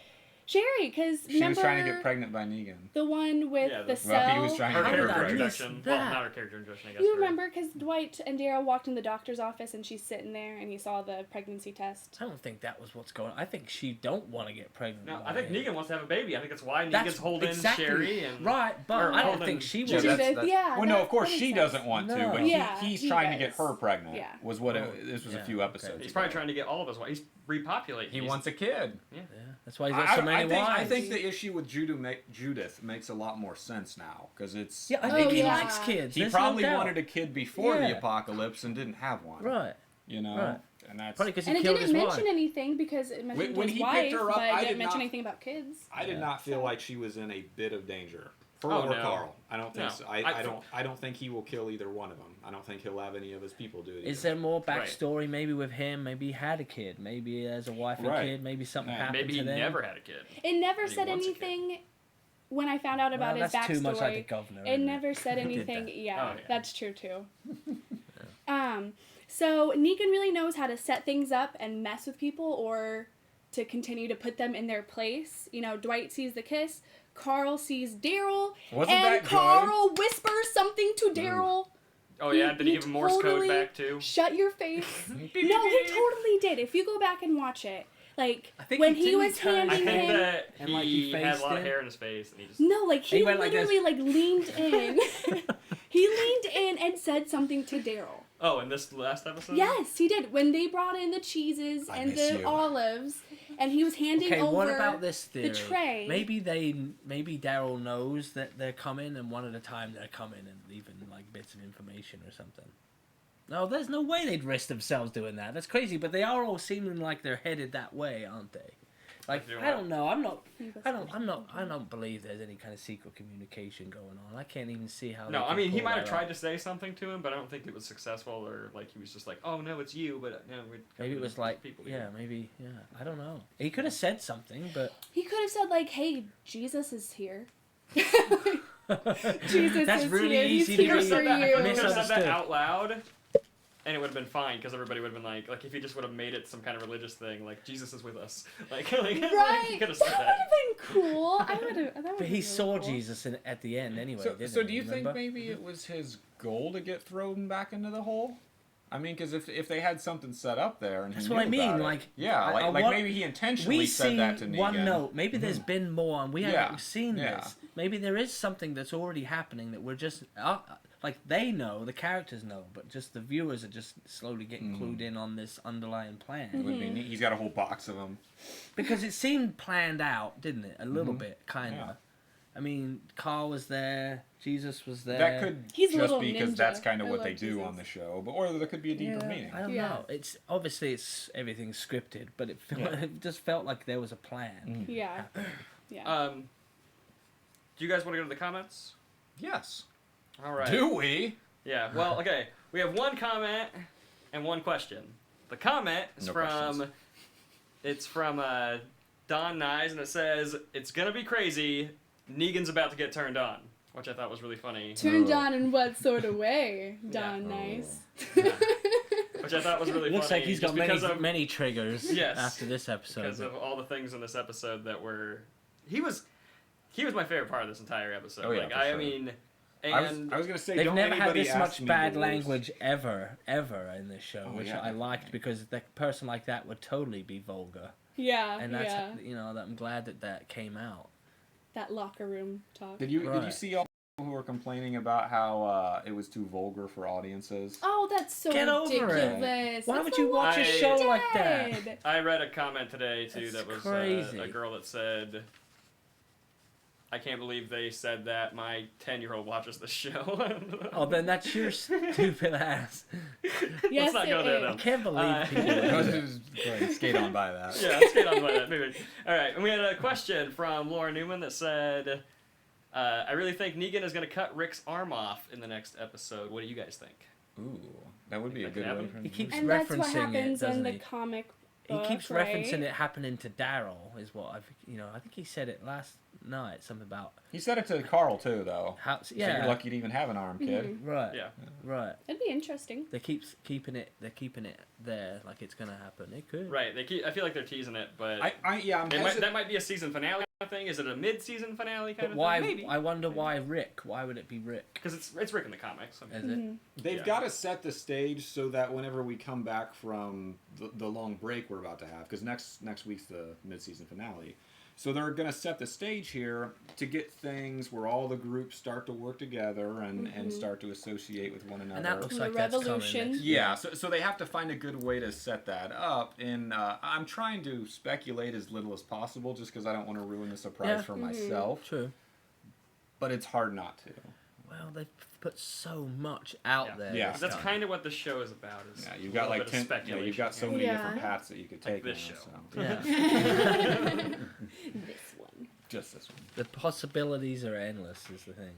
Speaker 2: Sherry, because
Speaker 3: She
Speaker 2: remember
Speaker 3: was trying to get pregnant by Negan.
Speaker 2: the one with
Speaker 1: Yeah,
Speaker 2: the
Speaker 3: well,
Speaker 2: cell.
Speaker 3: he was trying
Speaker 1: Her
Speaker 3: to get her
Speaker 1: character
Speaker 3: pregnant.
Speaker 1: introduction.
Speaker 4: that?
Speaker 1: Well, not her character introduction, I guess.
Speaker 2: You remember because Dwight and Daryl walked in the doctor's office and she's sitting there and he saw the pregnancy test.
Speaker 4: I don't think that was what's going on. I think she don't want to get pregnant.
Speaker 1: No,
Speaker 4: by
Speaker 1: I think
Speaker 4: him.
Speaker 1: Negan wants to have a baby. I think that's why
Speaker 4: That's
Speaker 1: Negan's holding
Speaker 4: exactly
Speaker 1: Sherry and
Speaker 4: right, but
Speaker 1: or
Speaker 4: I don't
Speaker 1: holding
Speaker 4: think she
Speaker 3: Yeah,
Speaker 4: was.
Speaker 2: Judith,
Speaker 3: that's-
Speaker 2: yeah,
Speaker 3: Well, no, of course
Speaker 2: that
Speaker 3: she
Speaker 2: makes sense.
Speaker 3: doesn't want to,
Speaker 4: No.
Speaker 3: but
Speaker 2: Yeah,
Speaker 3: he's
Speaker 2: he
Speaker 3: trying to
Speaker 2: does.
Speaker 3: get her pregnant.
Speaker 2: Yeah.
Speaker 3: Was what
Speaker 4: Oh,
Speaker 3: this was a
Speaker 4: yeah,
Speaker 3: few
Speaker 4: okay.
Speaker 3: episodes.
Speaker 1: he's
Speaker 3: ago.
Speaker 1: probably trying to get all of us. He's repopulating.
Speaker 3: He wants a kid.
Speaker 4: Yeah, that's why he's got so many wives.
Speaker 3: I think the issue with Judith makes a lot more sense now because it's.
Speaker 4: Yeah, I
Speaker 2: Oh,
Speaker 4: think he
Speaker 2: yeah.
Speaker 4: likes kids.
Speaker 3: He
Speaker 4: There's
Speaker 3: probably
Speaker 4: no doubt.
Speaker 3: wanted a kid before the
Speaker 4: Yeah.
Speaker 3: apocalypse and didn't have one.
Speaker 4: Right.
Speaker 3: You know,
Speaker 4: Right.
Speaker 3: and that's.
Speaker 4: Probably because he
Speaker 2: And it
Speaker 4: killed
Speaker 2: didn't
Speaker 4: his
Speaker 2: mention
Speaker 4: wife.
Speaker 2: anything because it mentioned
Speaker 3: When
Speaker 2: his
Speaker 3: he
Speaker 2: wife,
Speaker 3: picked her up,
Speaker 2: but
Speaker 3: I
Speaker 2: it
Speaker 3: did
Speaker 2: didn't mention
Speaker 3: not-
Speaker 2: anything about kids.
Speaker 3: I did
Speaker 4: Yeah.
Speaker 3: not feel like she was in a bit of danger. Her
Speaker 1: Oh,
Speaker 3: or
Speaker 1: no.
Speaker 3: Carl. I don't think
Speaker 1: No.
Speaker 3: so.
Speaker 1: I
Speaker 3: I don't think he will kill either one of them. I don't think he'll have any of his people do it.
Speaker 4: Is
Speaker 3: either.
Speaker 4: there more
Speaker 1: Right.
Speaker 4: backstory maybe with him? Maybe he had a kid. Maybe he has a wife and
Speaker 3: Right.
Speaker 4: kid. Maybe something
Speaker 3: Yeah.
Speaker 4: happened
Speaker 1: Maybe he
Speaker 4: to them.
Speaker 1: never had a kid.
Speaker 2: It never
Speaker 1: And he
Speaker 2: said
Speaker 1: wants a kid.
Speaker 2: anything when I found out about
Speaker 4: Well,
Speaker 2: his
Speaker 4: that's
Speaker 2: backstory.
Speaker 4: too much like the governor.
Speaker 2: It
Speaker 4: isn't
Speaker 2: never said
Speaker 4: Did
Speaker 2: anything.
Speaker 4: that.
Speaker 2: Yeah,
Speaker 1: Oh, yeah.
Speaker 2: that's true too. So Negan really knows how to set things up and mess with people or to continue to put them in their place. You know, Dwight sees the kiss, Carl sees Daryl,
Speaker 3: Wasn't
Speaker 2: and
Speaker 3: that good?
Speaker 2: Carl whispers something to Daryl.
Speaker 1: Oh yeah, did he give him Morse
Speaker 2: totally-
Speaker 1: code back too?
Speaker 2: Shut your face. No, he totally did. If you go back and watch it, like
Speaker 4: I think
Speaker 2: when
Speaker 4: he
Speaker 2: he was
Speaker 4: didn't turn-
Speaker 1: I
Speaker 2: handing
Speaker 1: think
Speaker 2: him.
Speaker 1: that
Speaker 4: And, like, he
Speaker 1: he had a
Speaker 4: faced
Speaker 1: lot of
Speaker 4: him?
Speaker 1: hair in his face, and he just.
Speaker 2: No, like he
Speaker 4: He went like
Speaker 2: literally like leaned in. He leaned in and said something to Daryl.
Speaker 1: Oh, in this last episode.
Speaker 2: Yes, he did. When they brought in the cheeses
Speaker 3: I
Speaker 2: and
Speaker 3: miss
Speaker 2: the
Speaker 3: you.
Speaker 2: olives, and he was handing
Speaker 4: Okay,
Speaker 2: over
Speaker 4: what about this theory?
Speaker 2: the tray.
Speaker 4: Maybe Daryl knows that they're coming, and one at a time they're coming and leaving like bits of information or something. No, there's no way they'd risk themselves doing that. That's crazy. But they are all seeming like they're headed that way, aren't they? Like
Speaker 1: Doing
Speaker 4: I
Speaker 1: what?
Speaker 4: don't know. I don't believe there's any kind of secret communication going on. I can't even see how.
Speaker 1: No,
Speaker 4: they
Speaker 1: I
Speaker 4: could
Speaker 1: mean he
Speaker 4: pull
Speaker 1: might have
Speaker 4: that
Speaker 1: tried
Speaker 4: off.
Speaker 1: to say something to him, but I don't think it was successful, or like he was just like, "Oh no, it's you," but no, we're
Speaker 4: Maybe it was like,
Speaker 1: people.
Speaker 4: yeah, maybe, yeah. I don't know. He could have said something, but
Speaker 2: He could have said like, "Hey, Jesus is here."
Speaker 4: that's
Speaker 2: is
Speaker 4: really
Speaker 2: here.
Speaker 4: easy
Speaker 2: He's
Speaker 4: to
Speaker 2: here
Speaker 1: He
Speaker 2: for
Speaker 1: could have
Speaker 2: you.
Speaker 1: said
Speaker 4: misunderstood.
Speaker 1: that out loud, and it would have been fine because everybody would have been like if he just would have made it some kind of religious thing, like Jesus is with us, like
Speaker 2: Right.
Speaker 1: he could have
Speaker 2: That
Speaker 1: said
Speaker 2: would
Speaker 1: that.
Speaker 2: have been cool. I would have.
Speaker 4: But he saw Jesus at the end anyway.
Speaker 3: So,
Speaker 4: didn't
Speaker 3: so
Speaker 4: he?
Speaker 3: do you
Speaker 4: Remember?
Speaker 3: think maybe it was his goal to get thrown back into the hole? I mean, because if they had something set up there and
Speaker 4: That's
Speaker 3: he
Speaker 4: what I
Speaker 3: knew
Speaker 4: mean,
Speaker 3: about it-
Speaker 4: like,
Speaker 3: yeah,
Speaker 4: I
Speaker 3: like
Speaker 4: want-
Speaker 3: maybe he intentionally
Speaker 4: we
Speaker 3: said
Speaker 4: see
Speaker 3: that to Negan.
Speaker 4: one note. Maybe there's been more, and we haven't
Speaker 3: Yeah,
Speaker 4: seen
Speaker 3: yeah.
Speaker 4: this. Maybe there is something that's already happening that we're just like they know, the characters know, but just the viewers are just slowly getting clued in on this underlying plan.
Speaker 3: It would be neat. He's got a whole box of them.
Speaker 4: Because it seemed planned out, didn't it? A little bit, kind of.
Speaker 3: Yeah.
Speaker 4: I mean, Carl was there, Jesus was there.
Speaker 3: That could
Speaker 2: He's a
Speaker 3: just
Speaker 2: little
Speaker 3: be because
Speaker 2: ninja.
Speaker 3: that's kind of
Speaker 2: I
Speaker 3: what
Speaker 2: love
Speaker 3: they do
Speaker 2: Jesus.
Speaker 3: on the show, but or there could be a deeper meaning.
Speaker 4: I don't
Speaker 2: Yeah.
Speaker 4: know. It's obviously everything's scripted, but it
Speaker 3: Yeah.
Speaker 4: it just felt like there was a plan.
Speaker 2: Yeah. Yeah.
Speaker 1: Do you guys want to go to the comments?
Speaker 3: Yes.
Speaker 1: All right.
Speaker 3: Do we?
Speaker 1: Yeah. Well, okay. We have one comment and one question. The comment is
Speaker 3: No
Speaker 1: from
Speaker 3: questions.
Speaker 1: it's from Don Nyes, and it says it's gonna be crazy. Negan's about to get turned on, which I thought was really funny.
Speaker 2: Turned
Speaker 3: Oh.
Speaker 2: on in what sort of way?
Speaker 1: Yeah.
Speaker 2: Don, nice.
Speaker 1: But which I thought was really
Speaker 4: Looks
Speaker 1: funny.
Speaker 4: like he's got many triggers after this episode.
Speaker 1: Because of all the things in this episode that were... He was my favorite part of this entire episode.
Speaker 3: Oh, yeah,
Speaker 1: like,
Speaker 3: for
Speaker 1: I
Speaker 3: sure.
Speaker 1: mean...
Speaker 3: I was going to say,
Speaker 4: they've
Speaker 3: don't
Speaker 4: never had
Speaker 3: anybody
Speaker 4: this
Speaker 3: ask
Speaker 4: much
Speaker 3: me
Speaker 4: bad
Speaker 3: the worst.
Speaker 4: language ever in this show, which
Speaker 3: yeah,
Speaker 4: I liked because a person like that would totally be vulgar.
Speaker 2: Yeah,
Speaker 4: and that's I'm glad that came out.
Speaker 2: That locker room talk.
Speaker 3: Did you see all the people who were complaining about how it was too vulgar for audiences?
Speaker 2: Oh, that's so
Speaker 4: Get over
Speaker 2: ridiculous.
Speaker 4: it. Why would you watch a show like that?
Speaker 1: I read a comment today too that was
Speaker 4: crazy.
Speaker 1: A girl that said, I can't believe they said that. My 10-year-old watches the show.
Speaker 4: Oh, then that's your stupid ass.
Speaker 2: Yes,
Speaker 1: let's not go there, though.
Speaker 4: I can't believe people.
Speaker 3: Skate on by that.
Speaker 1: Yeah, skate on by that. Maybe. All right, and we had a question from Laura Newman that said, I really think Negan is going to cut Rick's arm off in the next episode. What do you guys think?
Speaker 3: Ooh, that would be a good one.
Speaker 4: He keeps
Speaker 2: and
Speaker 4: referencing
Speaker 2: that's what happens
Speaker 4: it,
Speaker 2: in the
Speaker 4: he?
Speaker 2: comic
Speaker 4: He
Speaker 2: book,
Speaker 4: keeps
Speaker 2: right?
Speaker 4: referencing it happening to Daryl, is what I think he said it last night, something about...
Speaker 3: He said it to Carl, too, though.
Speaker 4: How,
Speaker 3: So you're lucky to even have an arm, kid.
Speaker 4: Right.
Speaker 1: Yeah.
Speaker 4: Right.
Speaker 2: It'd be interesting.
Speaker 4: They're keeping it there, like it's gonna happen. It could.
Speaker 1: Right. I feel like they're teasing it, but that might be a season finale kind of thing. Is it a mid-season finale kind of
Speaker 4: why?
Speaker 1: thing? Maybe.
Speaker 4: I wonder why Rick. Why would it be Rick?
Speaker 1: Because it's Rick in the comics. I mean.
Speaker 4: Is it?
Speaker 3: They've got to set the stage so that whenever we come back from the long break we're about to have, because next week's the mid-season finale, so they're going to set the stage here to get things where all the groups start to work together and start to associate with one another.
Speaker 4: And that looks like
Speaker 2: the
Speaker 4: that's
Speaker 2: revolution.
Speaker 4: coming next.
Speaker 3: Yeah, so they have to find a good way to set that up, and I'm trying to speculate as little as possible just because I don't want to ruin the surprise for myself.
Speaker 4: True.
Speaker 3: But it's hard not to.
Speaker 4: Well, they've put so much out there.
Speaker 3: Yeah.
Speaker 1: That's kind of what the show is about. Is
Speaker 3: You've got like 10. You've got so many different paths that you could take.
Speaker 1: Like this
Speaker 3: now,
Speaker 1: show.
Speaker 3: So.
Speaker 4: Yeah.
Speaker 2: This one.
Speaker 3: Just this one.
Speaker 4: The possibilities are endless. Is the thing.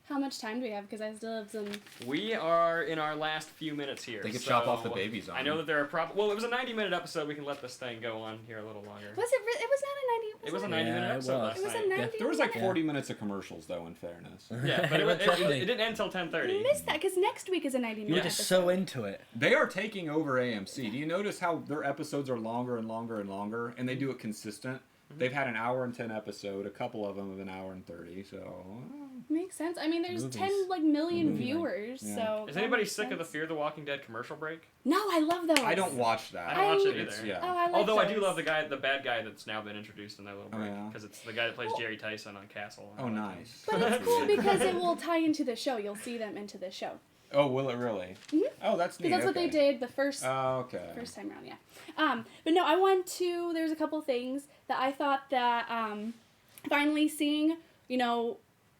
Speaker 2: How much time do we have? Because I still have some...
Speaker 1: We are in our last few minutes here.
Speaker 3: They could chop off the babies on
Speaker 1: I know that there are well, it was a 90-minute episode. We can let this thing go on here a little longer.
Speaker 2: Was it? It was not a 90...
Speaker 1: It was a 90-minute episode last
Speaker 2: It was
Speaker 1: night.
Speaker 2: a 90...
Speaker 3: There was like 40 minutes of commercials, though, in fairness.
Speaker 1: Yeah, but it didn't end until 10:30.
Speaker 2: I missed that because next week is a 90-minute
Speaker 4: You were just so into it.
Speaker 3: They are taking over AMC. Do you notice how their episodes are longer and longer and longer, and they do it consistent? They've had an hour and 10 episode. A couple of them have an hour and 30. So
Speaker 2: makes sense. I mean, there's
Speaker 4: Movies.
Speaker 2: 10 million viewers.
Speaker 3: Yeah.
Speaker 2: So
Speaker 1: Is anybody sick of the Fear the Walking Dead commercial break?
Speaker 2: No, I love those.
Speaker 3: I don't watch that.
Speaker 1: I don't watch it either.
Speaker 3: Yeah.
Speaker 2: Oh, I like
Speaker 1: Although I
Speaker 2: those.
Speaker 1: do love the bad guy that's now been introduced in that little break,
Speaker 3: yeah.
Speaker 1: because it's the guy that plays Jerry Tyson on Castle.
Speaker 3: Oh, nice.
Speaker 2: But it's cool because it will tie into the show. You'll see them into the show.
Speaker 3: Oh, will it really?
Speaker 2: Mhm.
Speaker 3: Oh, that's neat.
Speaker 2: Because that's what they did the first
Speaker 3: Oh, okay.
Speaker 2: first time around, yeah. But no, I want to. There's a couple things that I thought that finally seeing,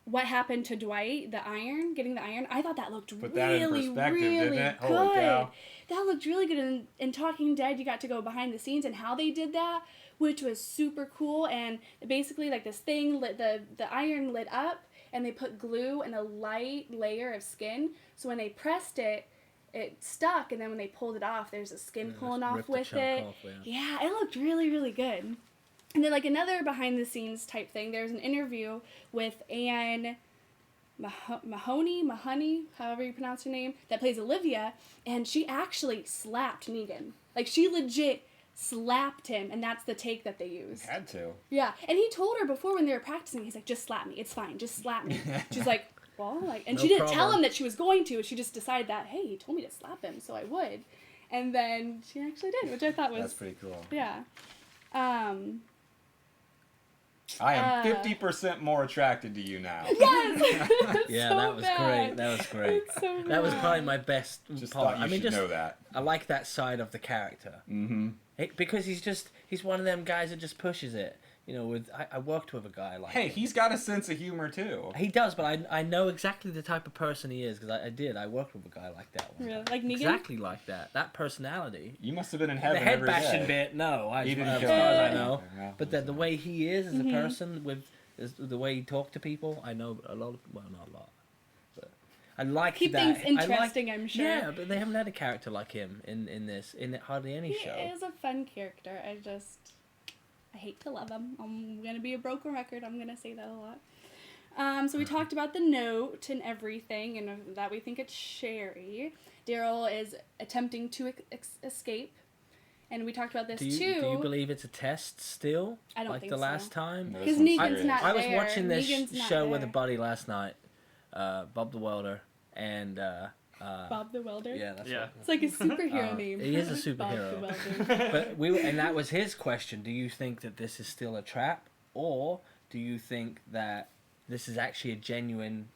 Speaker 2: what happened to Dwight, getting the iron. I thought that looked
Speaker 3: Put that in
Speaker 2: really,
Speaker 3: perspective,
Speaker 2: really
Speaker 3: didn't it?
Speaker 2: good.
Speaker 3: Holy cow.
Speaker 2: That looked really good. In Talking Dead, you got to go behind the scenes and how they did that, which was super cool. And basically, like this thing, the iron lit up, and they put glue and a light layer of skin. So when they pressed it, it stuck, and then when they pulled it off, there's a skin pulling off with it. Yeah, it looked really, really good. And then, like, another behind-the-scenes type thing, there's an interview with Anne Mahoney, however you pronounce her name, that plays Olivia, and she actually slapped Negan. Like, she legit slapped him, and that's the take that they used.
Speaker 3: Had to.
Speaker 2: Yeah, and he told her before when they were practicing, he's like, just slap me, it's fine, just slap me. She's like, well, like, and
Speaker 4: No
Speaker 2: she didn't tell
Speaker 4: problem.
Speaker 2: him that she was going to, she just decided that, hey, he told me to slap him, so I would. And then she actually did, which I thought was...
Speaker 3: That's pretty cool.
Speaker 2: Yeah.
Speaker 3: I am 50% more attracted to you now.
Speaker 2: Yes!
Speaker 4: Yeah,
Speaker 2: so
Speaker 4: that was
Speaker 2: bad.
Speaker 4: great. That was great.
Speaker 2: It's so
Speaker 4: That was
Speaker 2: bad.
Speaker 4: probably my best
Speaker 3: Just
Speaker 4: part.
Speaker 3: thought you should know that.
Speaker 4: I like that side of the character.
Speaker 3: Mm-hmm.
Speaker 4: Because he's one of them guys that just pushes it. I worked with a guy like
Speaker 3: Hey,
Speaker 4: him.
Speaker 3: he's got a sense of humor, too.
Speaker 4: He does, but I know exactly the type of person he is, because I worked with a guy like that one.
Speaker 2: Really? Like Negan?
Speaker 4: Exactly like that. That personality.
Speaker 3: You must have been in
Speaker 4: The
Speaker 3: heaven
Speaker 4: head
Speaker 3: every
Speaker 4: bashing
Speaker 3: day.
Speaker 4: bit, no.
Speaker 3: He didn't
Speaker 4: As
Speaker 3: go
Speaker 4: far as I
Speaker 3: there.
Speaker 4: know.
Speaker 3: Yeah.
Speaker 4: But the way he is as a person, the way he talked to people, I know a lot of, well, not a lot. But I like
Speaker 2: Keep
Speaker 4: that.
Speaker 2: things interesting, I'm sure.
Speaker 4: Yeah, but they haven't had a character like him in hardly any
Speaker 2: He
Speaker 4: show.
Speaker 2: is a fun character. I hate to love him. I'm going to be a broken record. I'm going to say that a lot. So we talked about the note and everything, and that we think it's Sherry. Daryl is attempting to escape, and we talked about this too.
Speaker 4: Do you believe it's a test still?
Speaker 2: I don't
Speaker 4: like
Speaker 2: think
Speaker 4: the
Speaker 2: so.
Speaker 4: last time?
Speaker 2: Because Negan's not there.
Speaker 4: I was watching this
Speaker 2: Negan's not
Speaker 4: show
Speaker 2: there.
Speaker 4: with a buddy last night, Bob the Welder, and
Speaker 2: Bob the Welder?
Speaker 4: yeah, that's
Speaker 1: Yeah.
Speaker 4: right.
Speaker 2: It's like a superhero name.
Speaker 4: He is a superhero.
Speaker 2: Bob the Welder.
Speaker 4: But and that was his question. Do you think that this is still a trap, or do you think that this is actually a genuine?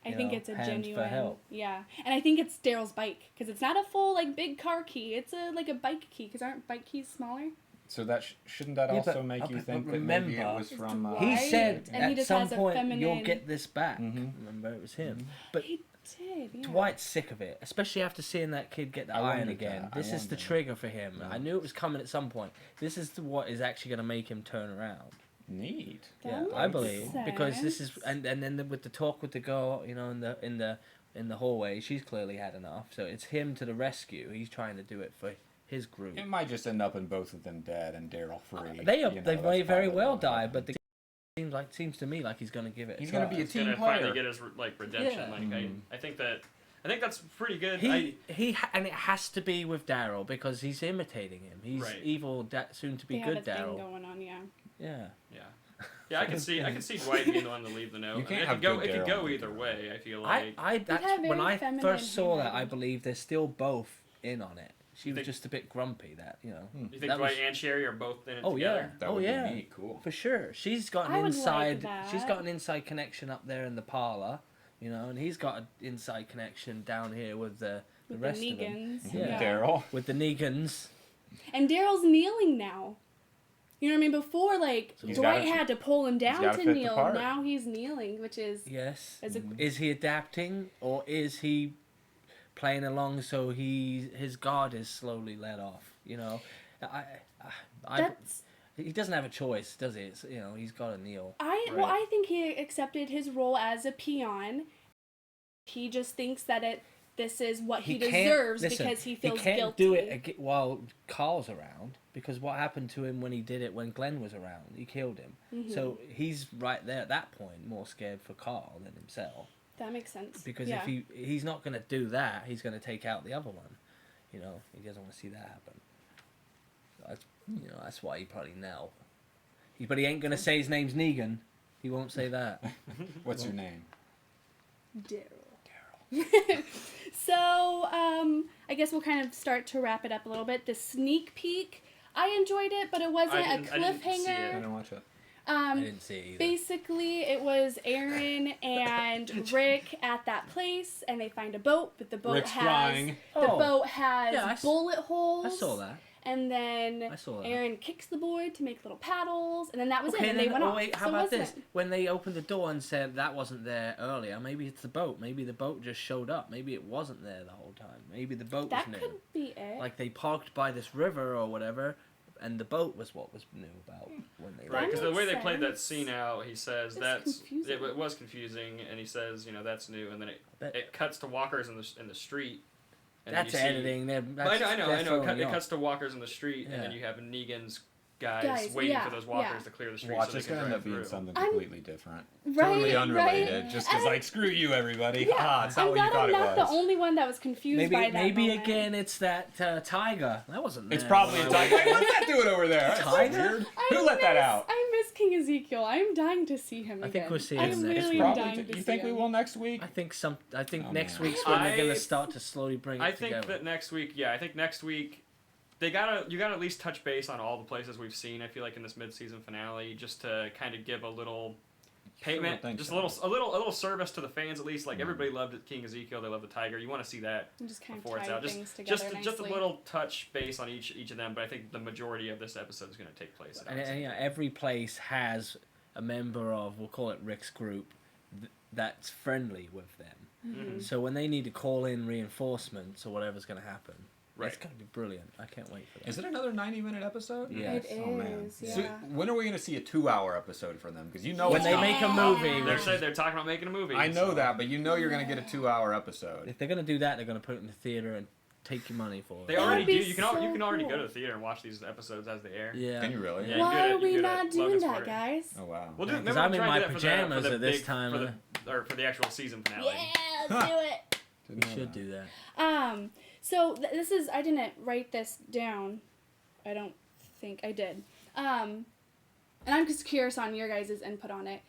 Speaker 2: I think it's a
Speaker 4: hands
Speaker 2: genuine.
Speaker 4: for help.
Speaker 2: Yeah, and I think it's Daryl's bike because it's not a full like big car key. It's a bike key because aren't bike keys smaller?
Speaker 3: So that shouldn't that
Speaker 4: Yeah,
Speaker 3: also
Speaker 4: but-
Speaker 3: make you
Speaker 4: but
Speaker 3: think that
Speaker 4: remember,
Speaker 3: maybe it was
Speaker 2: It's
Speaker 3: from?
Speaker 2: Dwight.
Speaker 4: He
Speaker 2: Right.
Speaker 4: said
Speaker 2: And he
Speaker 4: at
Speaker 2: just
Speaker 4: some
Speaker 2: has a
Speaker 4: point
Speaker 2: feminine-
Speaker 4: you'll get this back.
Speaker 3: Mhm.
Speaker 4: Remember, it was him. But
Speaker 2: He did. Yeah.
Speaker 4: Dwight's sick of it, especially after seeing that kid get the
Speaker 3: I
Speaker 4: iron
Speaker 3: wondered
Speaker 4: again.
Speaker 3: that. I
Speaker 4: This is the
Speaker 3: wondered.
Speaker 4: trigger for him.
Speaker 3: Yeah.
Speaker 4: I knew it was coming at some point. This is what is actually going to make him turn around.
Speaker 3: Neat.
Speaker 2: That
Speaker 4: Yeah, I
Speaker 2: makes
Speaker 4: believe because this is
Speaker 2: sense.
Speaker 4: and then with the talk with the girl, in the hallway, she's clearly had enough. So it's him to the rescue. He's trying to do it for his group.
Speaker 3: It might just end up in both of them dead and Daryl free.
Speaker 4: They
Speaker 3: You know,
Speaker 4: they
Speaker 3: that's
Speaker 4: may very
Speaker 3: probably
Speaker 4: well
Speaker 3: what'll
Speaker 4: die,
Speaker 3: happen.
Speaker 4: but the seems to me like he's going to give it.
Speaker 3: He's
Speaker 4: a
Speaker 3: gonna
Speaker 4: try.
Speaker 3: be a
Speaker 1: He's
Speaker 3: team
Speaker 1: gonna
Speaker 3: player.
Speaker 1: finally get his redemption.
Speaker 4: Yeah.
Speaker 1: Like I think that's pretty good.
Speaker 4: And it has to be with Daryl because he's imitating him. He's
Speaker 1: Right.
Speaker 4: evil, soon to be
Speaker 2: They have
Speaker 4: good
Speaker 2: a thing
Speaker 4: Daryl.
Speaker 2: going on, yeah.
Speaker 4: Yeah.
Speaker 1: Yeah, I can see Dwight being the one to leave the note.
Speaker 3: You can't
Speaker 1: it
Speaker 3: have
Speaker 1: could go.
Speaker 3: good
Speaker 1: It could
Speaker 3: Daryl
Speaker 1: go
Speaker 3: and
Speaker 1: either
Speaker 3: good
Speaker 1: way. I feel like.
Speaker 4: That's
Speaker 2: have
Speaker 4: when
Speaker 2: very
Speaker 4: I
Speaker 2: feminine
Speaker 4: first saw that. I
Speaker 2: handwriting.
Speaker 4: believe they're still both in on it. She was
Speaker 1: think-
Speaker 4: just a bit grumpy.
Speaker 1: You think
Speaker 4: that
Speaker 1: Dwight
Speaker 4: was-
Speaker 1: and Sherry are both in it
Speaker 4: Oh
Speaker 1: together?
Speaker 4: yeah.
Speaker 3: That
Speaker 4: Oh
Speaker 3: would
Speaker 4: yeah.
Speaker 3: be neat. Cool.
Speaker 4: For sure. She's got
Speaker 2: I
Speaker 4: an
Speaker 2: would like
Speaker 4: inside.
Speaker 2: that.
Speaker 4: She's got an inside connection up there in the parlor, and he's got an inside connection down here with the
Speaker 2: With
Speaker 4: rest
Speaker 2: the
Speaker 4: of them.
Speaker 2: Negans.
Speaker 4: Yeah.
Speaker 3: Daryl.
Speaker 4: With the Negans.
Speaker 2: And Daryl's kneeling now. You know what I mean? Before, like,
Speaker 3: He's
Speaker 2: Dwight
Speaker 3: gotta-
Speaker 2: had to pull him down
Speaker 3: gotta
Speaker 2: to
Speaker 3: fit the
Speaker 2: kneel.
Speaker 3: part.
Speaker 2: Now he's kneeling, which is...
Speaker 4: Yes.
Speaker 2: Is it-
Speaker 4: Is he adapting or is he playing along so his guard is slowly let off?
Speaker 2: That's...
Speaker 4: He doesn't have a choice, does he? It's, he's got to kneel.
Speaker 2: Well, I think he accepted his role as a peon. He just thinks that this is what he deserves because he feels
Speaker 4: He can't
Speaker 2: guilty.
Speaker 4: do it while Carl's around because what happened to him when he did it when Glenn was around? He killed him.
Speaker 2: Mm-hmm.
Speaker 4: So he's right there at that point more scared for Carl than himself.
Speaker 2: That makes sense.
Speaker 4: Because
Speaker 2: yeah.
Speaker 4: if he's not going to do that, he's going to take out the other one. He doesn't want to see that happen. That's why he probably knelt. But he ain't going to say his name's Negan. He won't say that.
Speaker 3: What's your name?
Speaker 2: Daryl. So, I guess we'll kind of start to wrap it up a little bit. The sneak peek, I enjoyed it, but it wasn't a
Speaker 1: I didn't see
Speaker 2: cliffhanger.
Speaker 1: it.
Speaker 3: I didn't watch it.
Speaker 4: I didn't see it either.
Speaker 2: Basically, it was Aaron and Rick at that place, and they find a boat, but the boat
Speaker 3: Rick's
Speaker 2: has
Speaker 3: flying.
Speaker 4: Yeah,
Speaker 2: bullet holes.
Speaker 4: I saw that.
Speaker 2: And then
Speaker 4: I saw that.
Speaker 2: Aaron kicks the board to make little paddles, and then that was it.
Speaker 4: Okay,
Speaker 2: And they went off.
Speaker 4: wait, how
Speaker 2: So
Speaker 4: about
Speaker 2: wasn't
Speaker 4: this?
Speaker 2: it?
Speaker 4: When they opened the door and said that wasn't there earlier, maybe it's the boat. Maybe the boat just showed up. Maybe it wasn't there the whole time. Maybe the boat
Speaker 2: That
Speaker 4: was new.
Speaker 2: could be it.
Speaker 4: Like they parked by this river or whatever, and the boat was what was new about when they
Speaker 1: Right, because the
Speaker 2: makes
Speaker 1: way they played that
Speaker 2: sense.
Speaker 1: scene out, he says
Speaker 2: That's confusing.
Speaker 1: it was confusing, and he says that's new, and then
Speaker 4: Bet.
Speaker 1: it cuts to walkers in the street. And then
Speaker 4: That's
Speaker 1: you see-
Speaker 4: editing.
Speaker 1: I know. It cuts to walkers in the street, and then
Speaker 4: Yeah.
Speaker 1: you have Negan's guys waiting
Speaker 2: yeah,
Speaker 1: for those walkers
Speaker 2: yeah.
Speaker 1: to clear the street
Speaker 3: Watch,
Speaker 1: so they
Speaker 3: it's
Speaker 1: can
Speaker 3: gonna end
Speaker 1: drive
Speaker 3: up being
Speaker 1: through.
Speaker 3: something
Speaker 2: I'm-
Speaker 3: completely different.
Speaker 2: Right,
Speaker 3: Totally unrelated.
Speaker 2: right.
Speaker 3: Just because,
Speaker 2: And-
Speaker 3: like, screw you, everybody.
Speaker 2: Yeah,
Speaker 3: It's not
Speaker 2: I'm
Speaker 3: what you
Speaker 2: glad
Speaker 3: thought
Speaker 2: I'm
Speaker 3: it
Speaker 2: not
Speaker 3: was.
Speaker 2: the only one that was confused by that
Speaker 4: Maybe
Speaker 2: moment.
Speaker 4: again it's that tiger. That wasn't there.
Speaker 3: It's probably a tiger. Hey, what's that doing over there? That's so
Speaker 4: Tiger?
Speaker 3: weird. Who let that out?
Speaker 2: I miss King Ezekiel. I'm dying to see him
Speaker 4: I
Speaker 2: again.
Speaker 4: think we'll see
Speaker 2: I
Speaker 4: him next
Speaker 2: really
Speaker 4: week.
Speaker 2: am
Speaker 3: Probably.
Speaker 2: dying to
Speaker 3: You
Speaker 2: see
Speaker 3: think we
Speaker 2: him.
Speaker 3: will next week?
Speaker 4: I think
Speaker 3: Oh,
Speaker 4: next
Speaker 3: man.
Speaker 4: week's when they're gonna
Speaker 1: I-
Speaker 4: start to slowly bring it
Speaker 1: I
Speaker 4: together.
Speaker 1: think that next week, you gotta at least touch base on all the places we've seen. I feel like in this mid-season finale, just to kind of give a little payment,
Speaker 3: think
Speaker 1: just
Speaker 3: so.
Speaker 1: a little service to the fans at least. Like everybody loved King Ezekiel, they love the tiger. You want to see that
Speaker 2: And just kind of
Speaker 1: before it's
Speaker 2: tie
Speaker 1: out.
Speaker 2: things together
Speaker 1: Just a
Speaker 2: nicely.
Speaker 1: little touch base on each of them. But I think the majority of this episode is going to take place. At
Speaker 4: And every place has a member of, we'll call it Rick's group, that's friendly with them.
Speaker 1: Mhm.
Speaker 4: So when they need to call in reinforcements or whatever's going to happen,
Speaker 1: Right.
Speaker 4: it's going to be brilliant. I can't wait for that.
Speaker 3: Is it another 90-minute episode?
Speaker 4: Yes.
Speaker 2: It
Speaker 3: Oh, man.
Speaker 2: is,
Speaker 3: So
Speaker 2: yeah.
Speaker 3: when are we going to see a 2-hour episode from them? Because you know
Speaker 4: When
Speaker 3: it's
Speaker 4: they
Speaker 3: coming.
Speaker 4: make a movie,
Speaker 2: Yeah.
Speaker 1: They're talking about making a movie.
Speaker 3: I know
Speaker 1: so-
Speaker 3: that, but you know you're going to get a 2-hour episode.
Speaker 4: if they're going to do that, they're going to put it in the theater and take your money for it.
Speaker 1: They already do.
Speaker 2: be
Speaker 1: You can already go to the theater and watch these episodes as they air.
Speaker 4: Yeah.
Speaker 3: Can you really?
Speaker 1: Yeah.
Speaker 2: Why are we
Speaker 1: you
Speaker 2: not doing that, guys?
Speaker 3: Oh wow.
Speaker 1: We'll do it.
Speaker 4: Because
Speaker 1: Maybe
Speaker 4: I'm
Speaker 1: we'll
Speaker 4: in
Speaker 1: try
Speaker 4: my
Speaker 1: and do that
Speaker 4: pajamas
Speaker 1: for the
Speaker 4: at this
Speaker 1: big-
Speaker 4: time.
Speaker 1: for the actual season finale.
Speaker 2: Yeah, let's do it.
Speaker 4: We should do that.
Speaker 2: So this is, I didn't write this down. I don't think I did. And I'm just curious on your guys' input on it.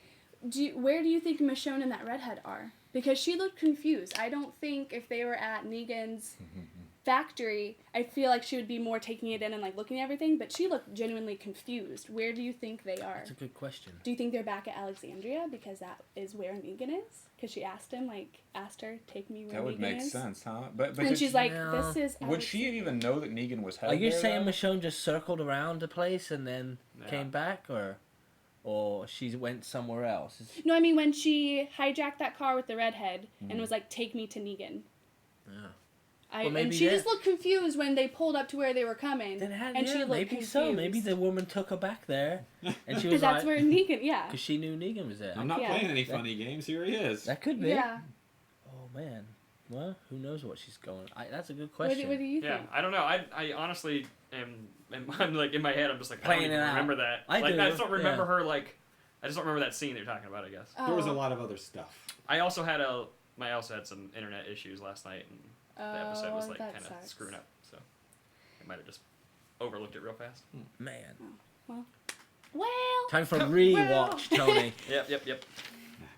Speaker 2: Where do you think Michonne and that redhead are? Because she looked confused. I don't think if they were at Negan's factory, I feel like she would be more taking it in and like looking at everything, but she looked genuinely confused. Where do you think they are?
Speaker 4: That's a good question.
Speaker 2: Do you think they're back at Alexandria because that is where Negan is? Because she asked her, take me where Negan is.
Speaker 3: That would make sense, huh? But
Speaker 2: And she's like,
Speaker 4: No.
Speaker 2: this is
Speaker 3: would she even know that Negan was headed
Speaker 4: Are you
Speaker 3: there,
Speaker 4: saying
Speaker 3: though?
Speaker 4: Michonne just circled around the place and then
Speaker 1: Yeah.
Speaker 4: came back, or she went somewhere else?
Speaker 2: No, I mean when she hijacked that car with the redhead and was like, take me to Negan.
Speaker 4: Yeah.
Speaker 2: And she just looked confused when they pulled up to where they were coming. She looked
Speaker 4: maybe
Speaker 2: confused.
Speaker 4: so. Maybe the woman took her back there, and she was
Speaker 2: Because that's
Speaker 4: like,
Speaker 2: where Negan, yeah.
Speaker 4: because she knew Negan was there.
Speaker 3: I'm not
Speaker 2: Yeah.
Speaker 3: playing any funny games. Here he is.
Speaker 4: That could be.
Speaker 2: Yeah.
Speaker 4: Oh man. Well, who knows what she's going? That's a good
Speaker 2: What
Speaker 4: question.
Speaker 2: do you
Speaker 1: Yeah,
Speaker 2: think?
Speaker 1: I don't know. I honestly I'm like in my head. I'm just like I
Speaker 4: Playing
Speaker 1: don't even
Speaker 4: it out.
Speaker 1: remember that.
Speaker 4: I
Speaker 1: like
Speaker 4: do,
Speaker 1: I just don't remember
Speaker 4: yeah.
Speaker 1: her like. I just don't remember that scene they're talking about. I guess.
Speaker 3: There was a
Speaker 2: Oh.
Speaker 3: lot of other stuff.
Speaker 1: I also had some internet issues last night, and the episode was like
Speaker 2: that
Speaker 1: kind of
Speaker 2: sucks.
Speaker 1: screwing up. So I might have just overlooked it real fast.
Speaker 4: Man.
Speaker 2: Well,
Speaker 4: Time for rewatch, Tony.
Speaker 1: Yep.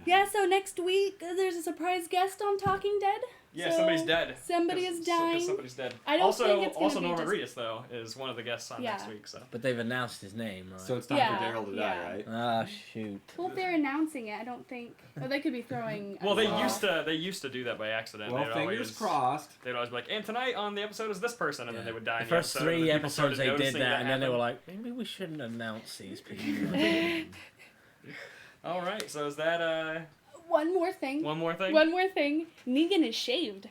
Speaker 2: yeah, so next week there's a surprise guest on Talking Dead.
Speaker 1: Yeah,
Speaker 2: So
Speaker 1: somebody's dead.
Speaker 2: Somebody is dying.
Speaker 1: Somebody's dead.
Speaker 2: I don't
Speaker 1: also,
Speaker 2: think it's gonna
Speaker 1: also
Speaker 2: be
Speaker 1: Norman
Speaker 2: just-
Speaker 1: Reedus though is one of the guests on next week. So
Speaker 4: But they've announced his name, right?
Speaker 3: So it's time
Speaker 2: Yeah,
Speaker 3: for Daryl to
Speaker 2: yeah.
Speaker 3: die, right?
Speaker 4: Ah, shoot.
Speaker 2: Well, if they're announcing it, I don't think... Or they could be throwing...
Speaker 1: well, they
Speaker 2: a-
Speaker 1: used to do that by accident.
Speaker 3: Well,
Speaker 1: They'd
Speaker 3: fingers
Speaker 1: always,
Speaker 3: crossed.
Speaker 1: They'd always be like, and tonight on the episode is this person, and then they would die
Speaker 4: The
Speaker 1: in the
Speaker 4: first
Speaker 1: episode. and
Speaker 4: three
Speaker 1: then people
Speaker 4: episodes
Speaker 1: started
Speaker 4: they did
Speaker 1: noticing
Speaker 4: that, and then they were
Speaker 1: happened.
Speaker 4: like, maybe we shouldn't announce these people.
Speaker 1: All right, so is that
Speaker 2: One more thing.
Speaker 1: one more thing?
Speaker 2: One more thing. Negan is shaved.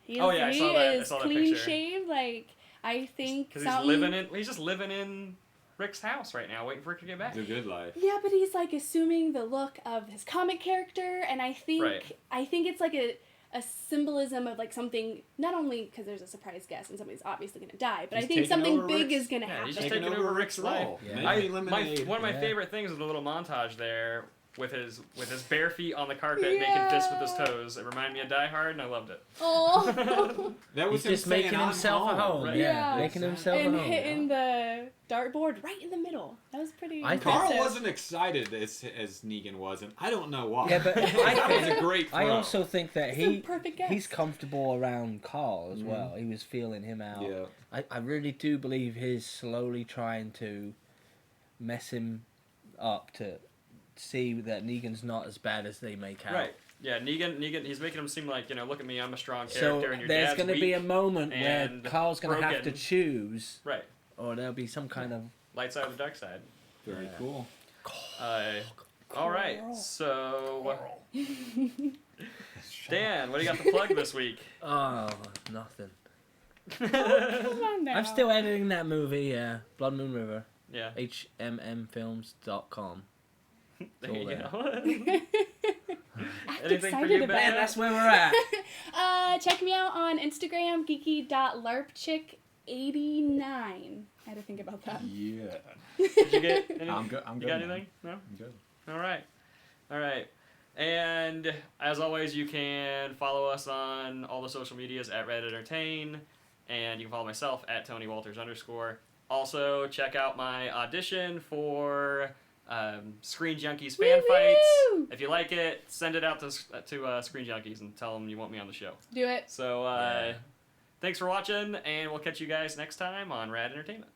Speaker 2: He is,
Speaker 1: Oh, yeah, I saw that. I
Speaker 2: is
Speaker 1: saw that
Speaker 2: clean
Speaker 1: picture.
Speaker 2: shaved. Like, I think
Speaker 1: Because
Speaker 2: something...
Speaker 1: he's just living in Rick's house right now, waiting for Rick to get back.
Speaker 3: It's a good life.
Speaker 2: Yeah, but he's like assuming the look of his comic character, and I think
Speaker 1: Right.
Speaker 2: it's like a symbolism of like something, not only because there's a surprise guest and somebody's obviously gonna die, but
Speaker 3: He's
Speaker 2: I think
Speaker 3: taking
Speaker 2: something
Speaker 3: over
Speaker 2: big
Speaker 3: Rick's-
Speaker 2: is gonna
Speaker 1: Yeah,
Speaker 2: happen.
Speaker 1: he's just taking over Rick's life.
Speaker 4: Yeah.
Speaker 3: Maybe lemonade.
Speaker 1: One of my
Speaker 4: Yeah.
Speaker 1: favorite things is the little montage there with his bare feet on the carpet, making
Speaker 2: Yeah.
Speaker 1: fists with his toes. It reminded me of Die Hard, and I loved it.
Speaker 2: Oh,
Speaker 3: That was
Speaker 4: He's just
Speaker 3: him saying,
Speaker 4: making
Speaker 3: "I'm
Speaker 4: himself a home.
Speaker 1: Right.
Speaker 4: Yeah,
Speaker 2: Yeah.
Speaker 4: making himself a
Speaker 2: and
Speaker 4: home.
Speaker 2: hitting the dartboard right in the middle. That was pretty.
Speaker 4: I
Speaker 3: Carl
Speaker 2: impressive.
Speaker 3: wasn't excited as Negan wasn't. I don't know why.
Speaker 4: Yeah, but
Speaker 3: I think he's a great
Speaker 4: I
Speaker 3: throw.
Speaker 4: also think that
Speaker 2: It's a perfect guess.
Speaker 4: he's comfortable around Carl as well. He was feeling him out.
Speaker 3: Yeah.
Speaker 4: I really do believe he's slowly trying to mess him up to see that Negan's not as bad as they make out.
Speaker 1: Right. Yeah, Negan, he's making him seem like, look at me, I'm a strong
Speaker 4: So
Speaker 1: character, and your
Speaker 4: there's
Speaker 1: dad's
Speaker 4: going to
Speaker 1: weak.
Speaker 4: be a moment where
Speaker 1: and
Speaker 4: Carl's going to have to
Speaker 1: broken.
Speaker 4: choose,
Speaker 1: Right.
Speaker 4: or there'll be some kind of...
Speaker 1: Light side or the dark side.
Speaker 3: Very
Speaker 4: Yeah.
Speaker 3: cool.
Speaker 1: All right, so... Dan, what do you got to plug this week?
Speaker 4: Oh, nothing.
Speaker 2: Come on now.
Speaker 4: I'm still editing that movie, yeah. Blood Moon River.
Speaker 1: Yeah.
Speaker 4: HMMfilms.com.
Speaker 1: There
Speaker 4: all
Speaker 1: you
Speaker 4: there.
Speaker 1: go.
Speaker 2: Act
Speaker 1: Anything for
Speaker 2: excited
Speaker 1: you,
Speaker 2: about
Speaker 1: Ben?
Speaker 2: it.
Speaker 4: That's where we're at.
Speaker 2: Check me out on Instagram, geeky.larpchick89. I had to think about that.
Speaker 3: Yeah.
Speaker 1: Did you get anything?
Speaker 3: I'm good. I'm
Speaker 1: You
Speaker 3: good.
Speaker 1: got
Speaker 3: man.
Speaker 1: anything? No?
Speaker 3: I'm good.
Speaker 1: All right. And as always, you can follow us on all the social medias at Rad Entertainment, and you can follow myself at TonyWalters_. Also, check out my audition for Screen Junkies fan fights.
Speaker 2: Woo-woo!
Speaker 1: If you like it, send it out to Screen Junkies and tell them you want me on the show.
Speaker 2: Do it.
Speaker 1: So, thanks for watching, and we'll catch you guys next time on Rad Entertainment.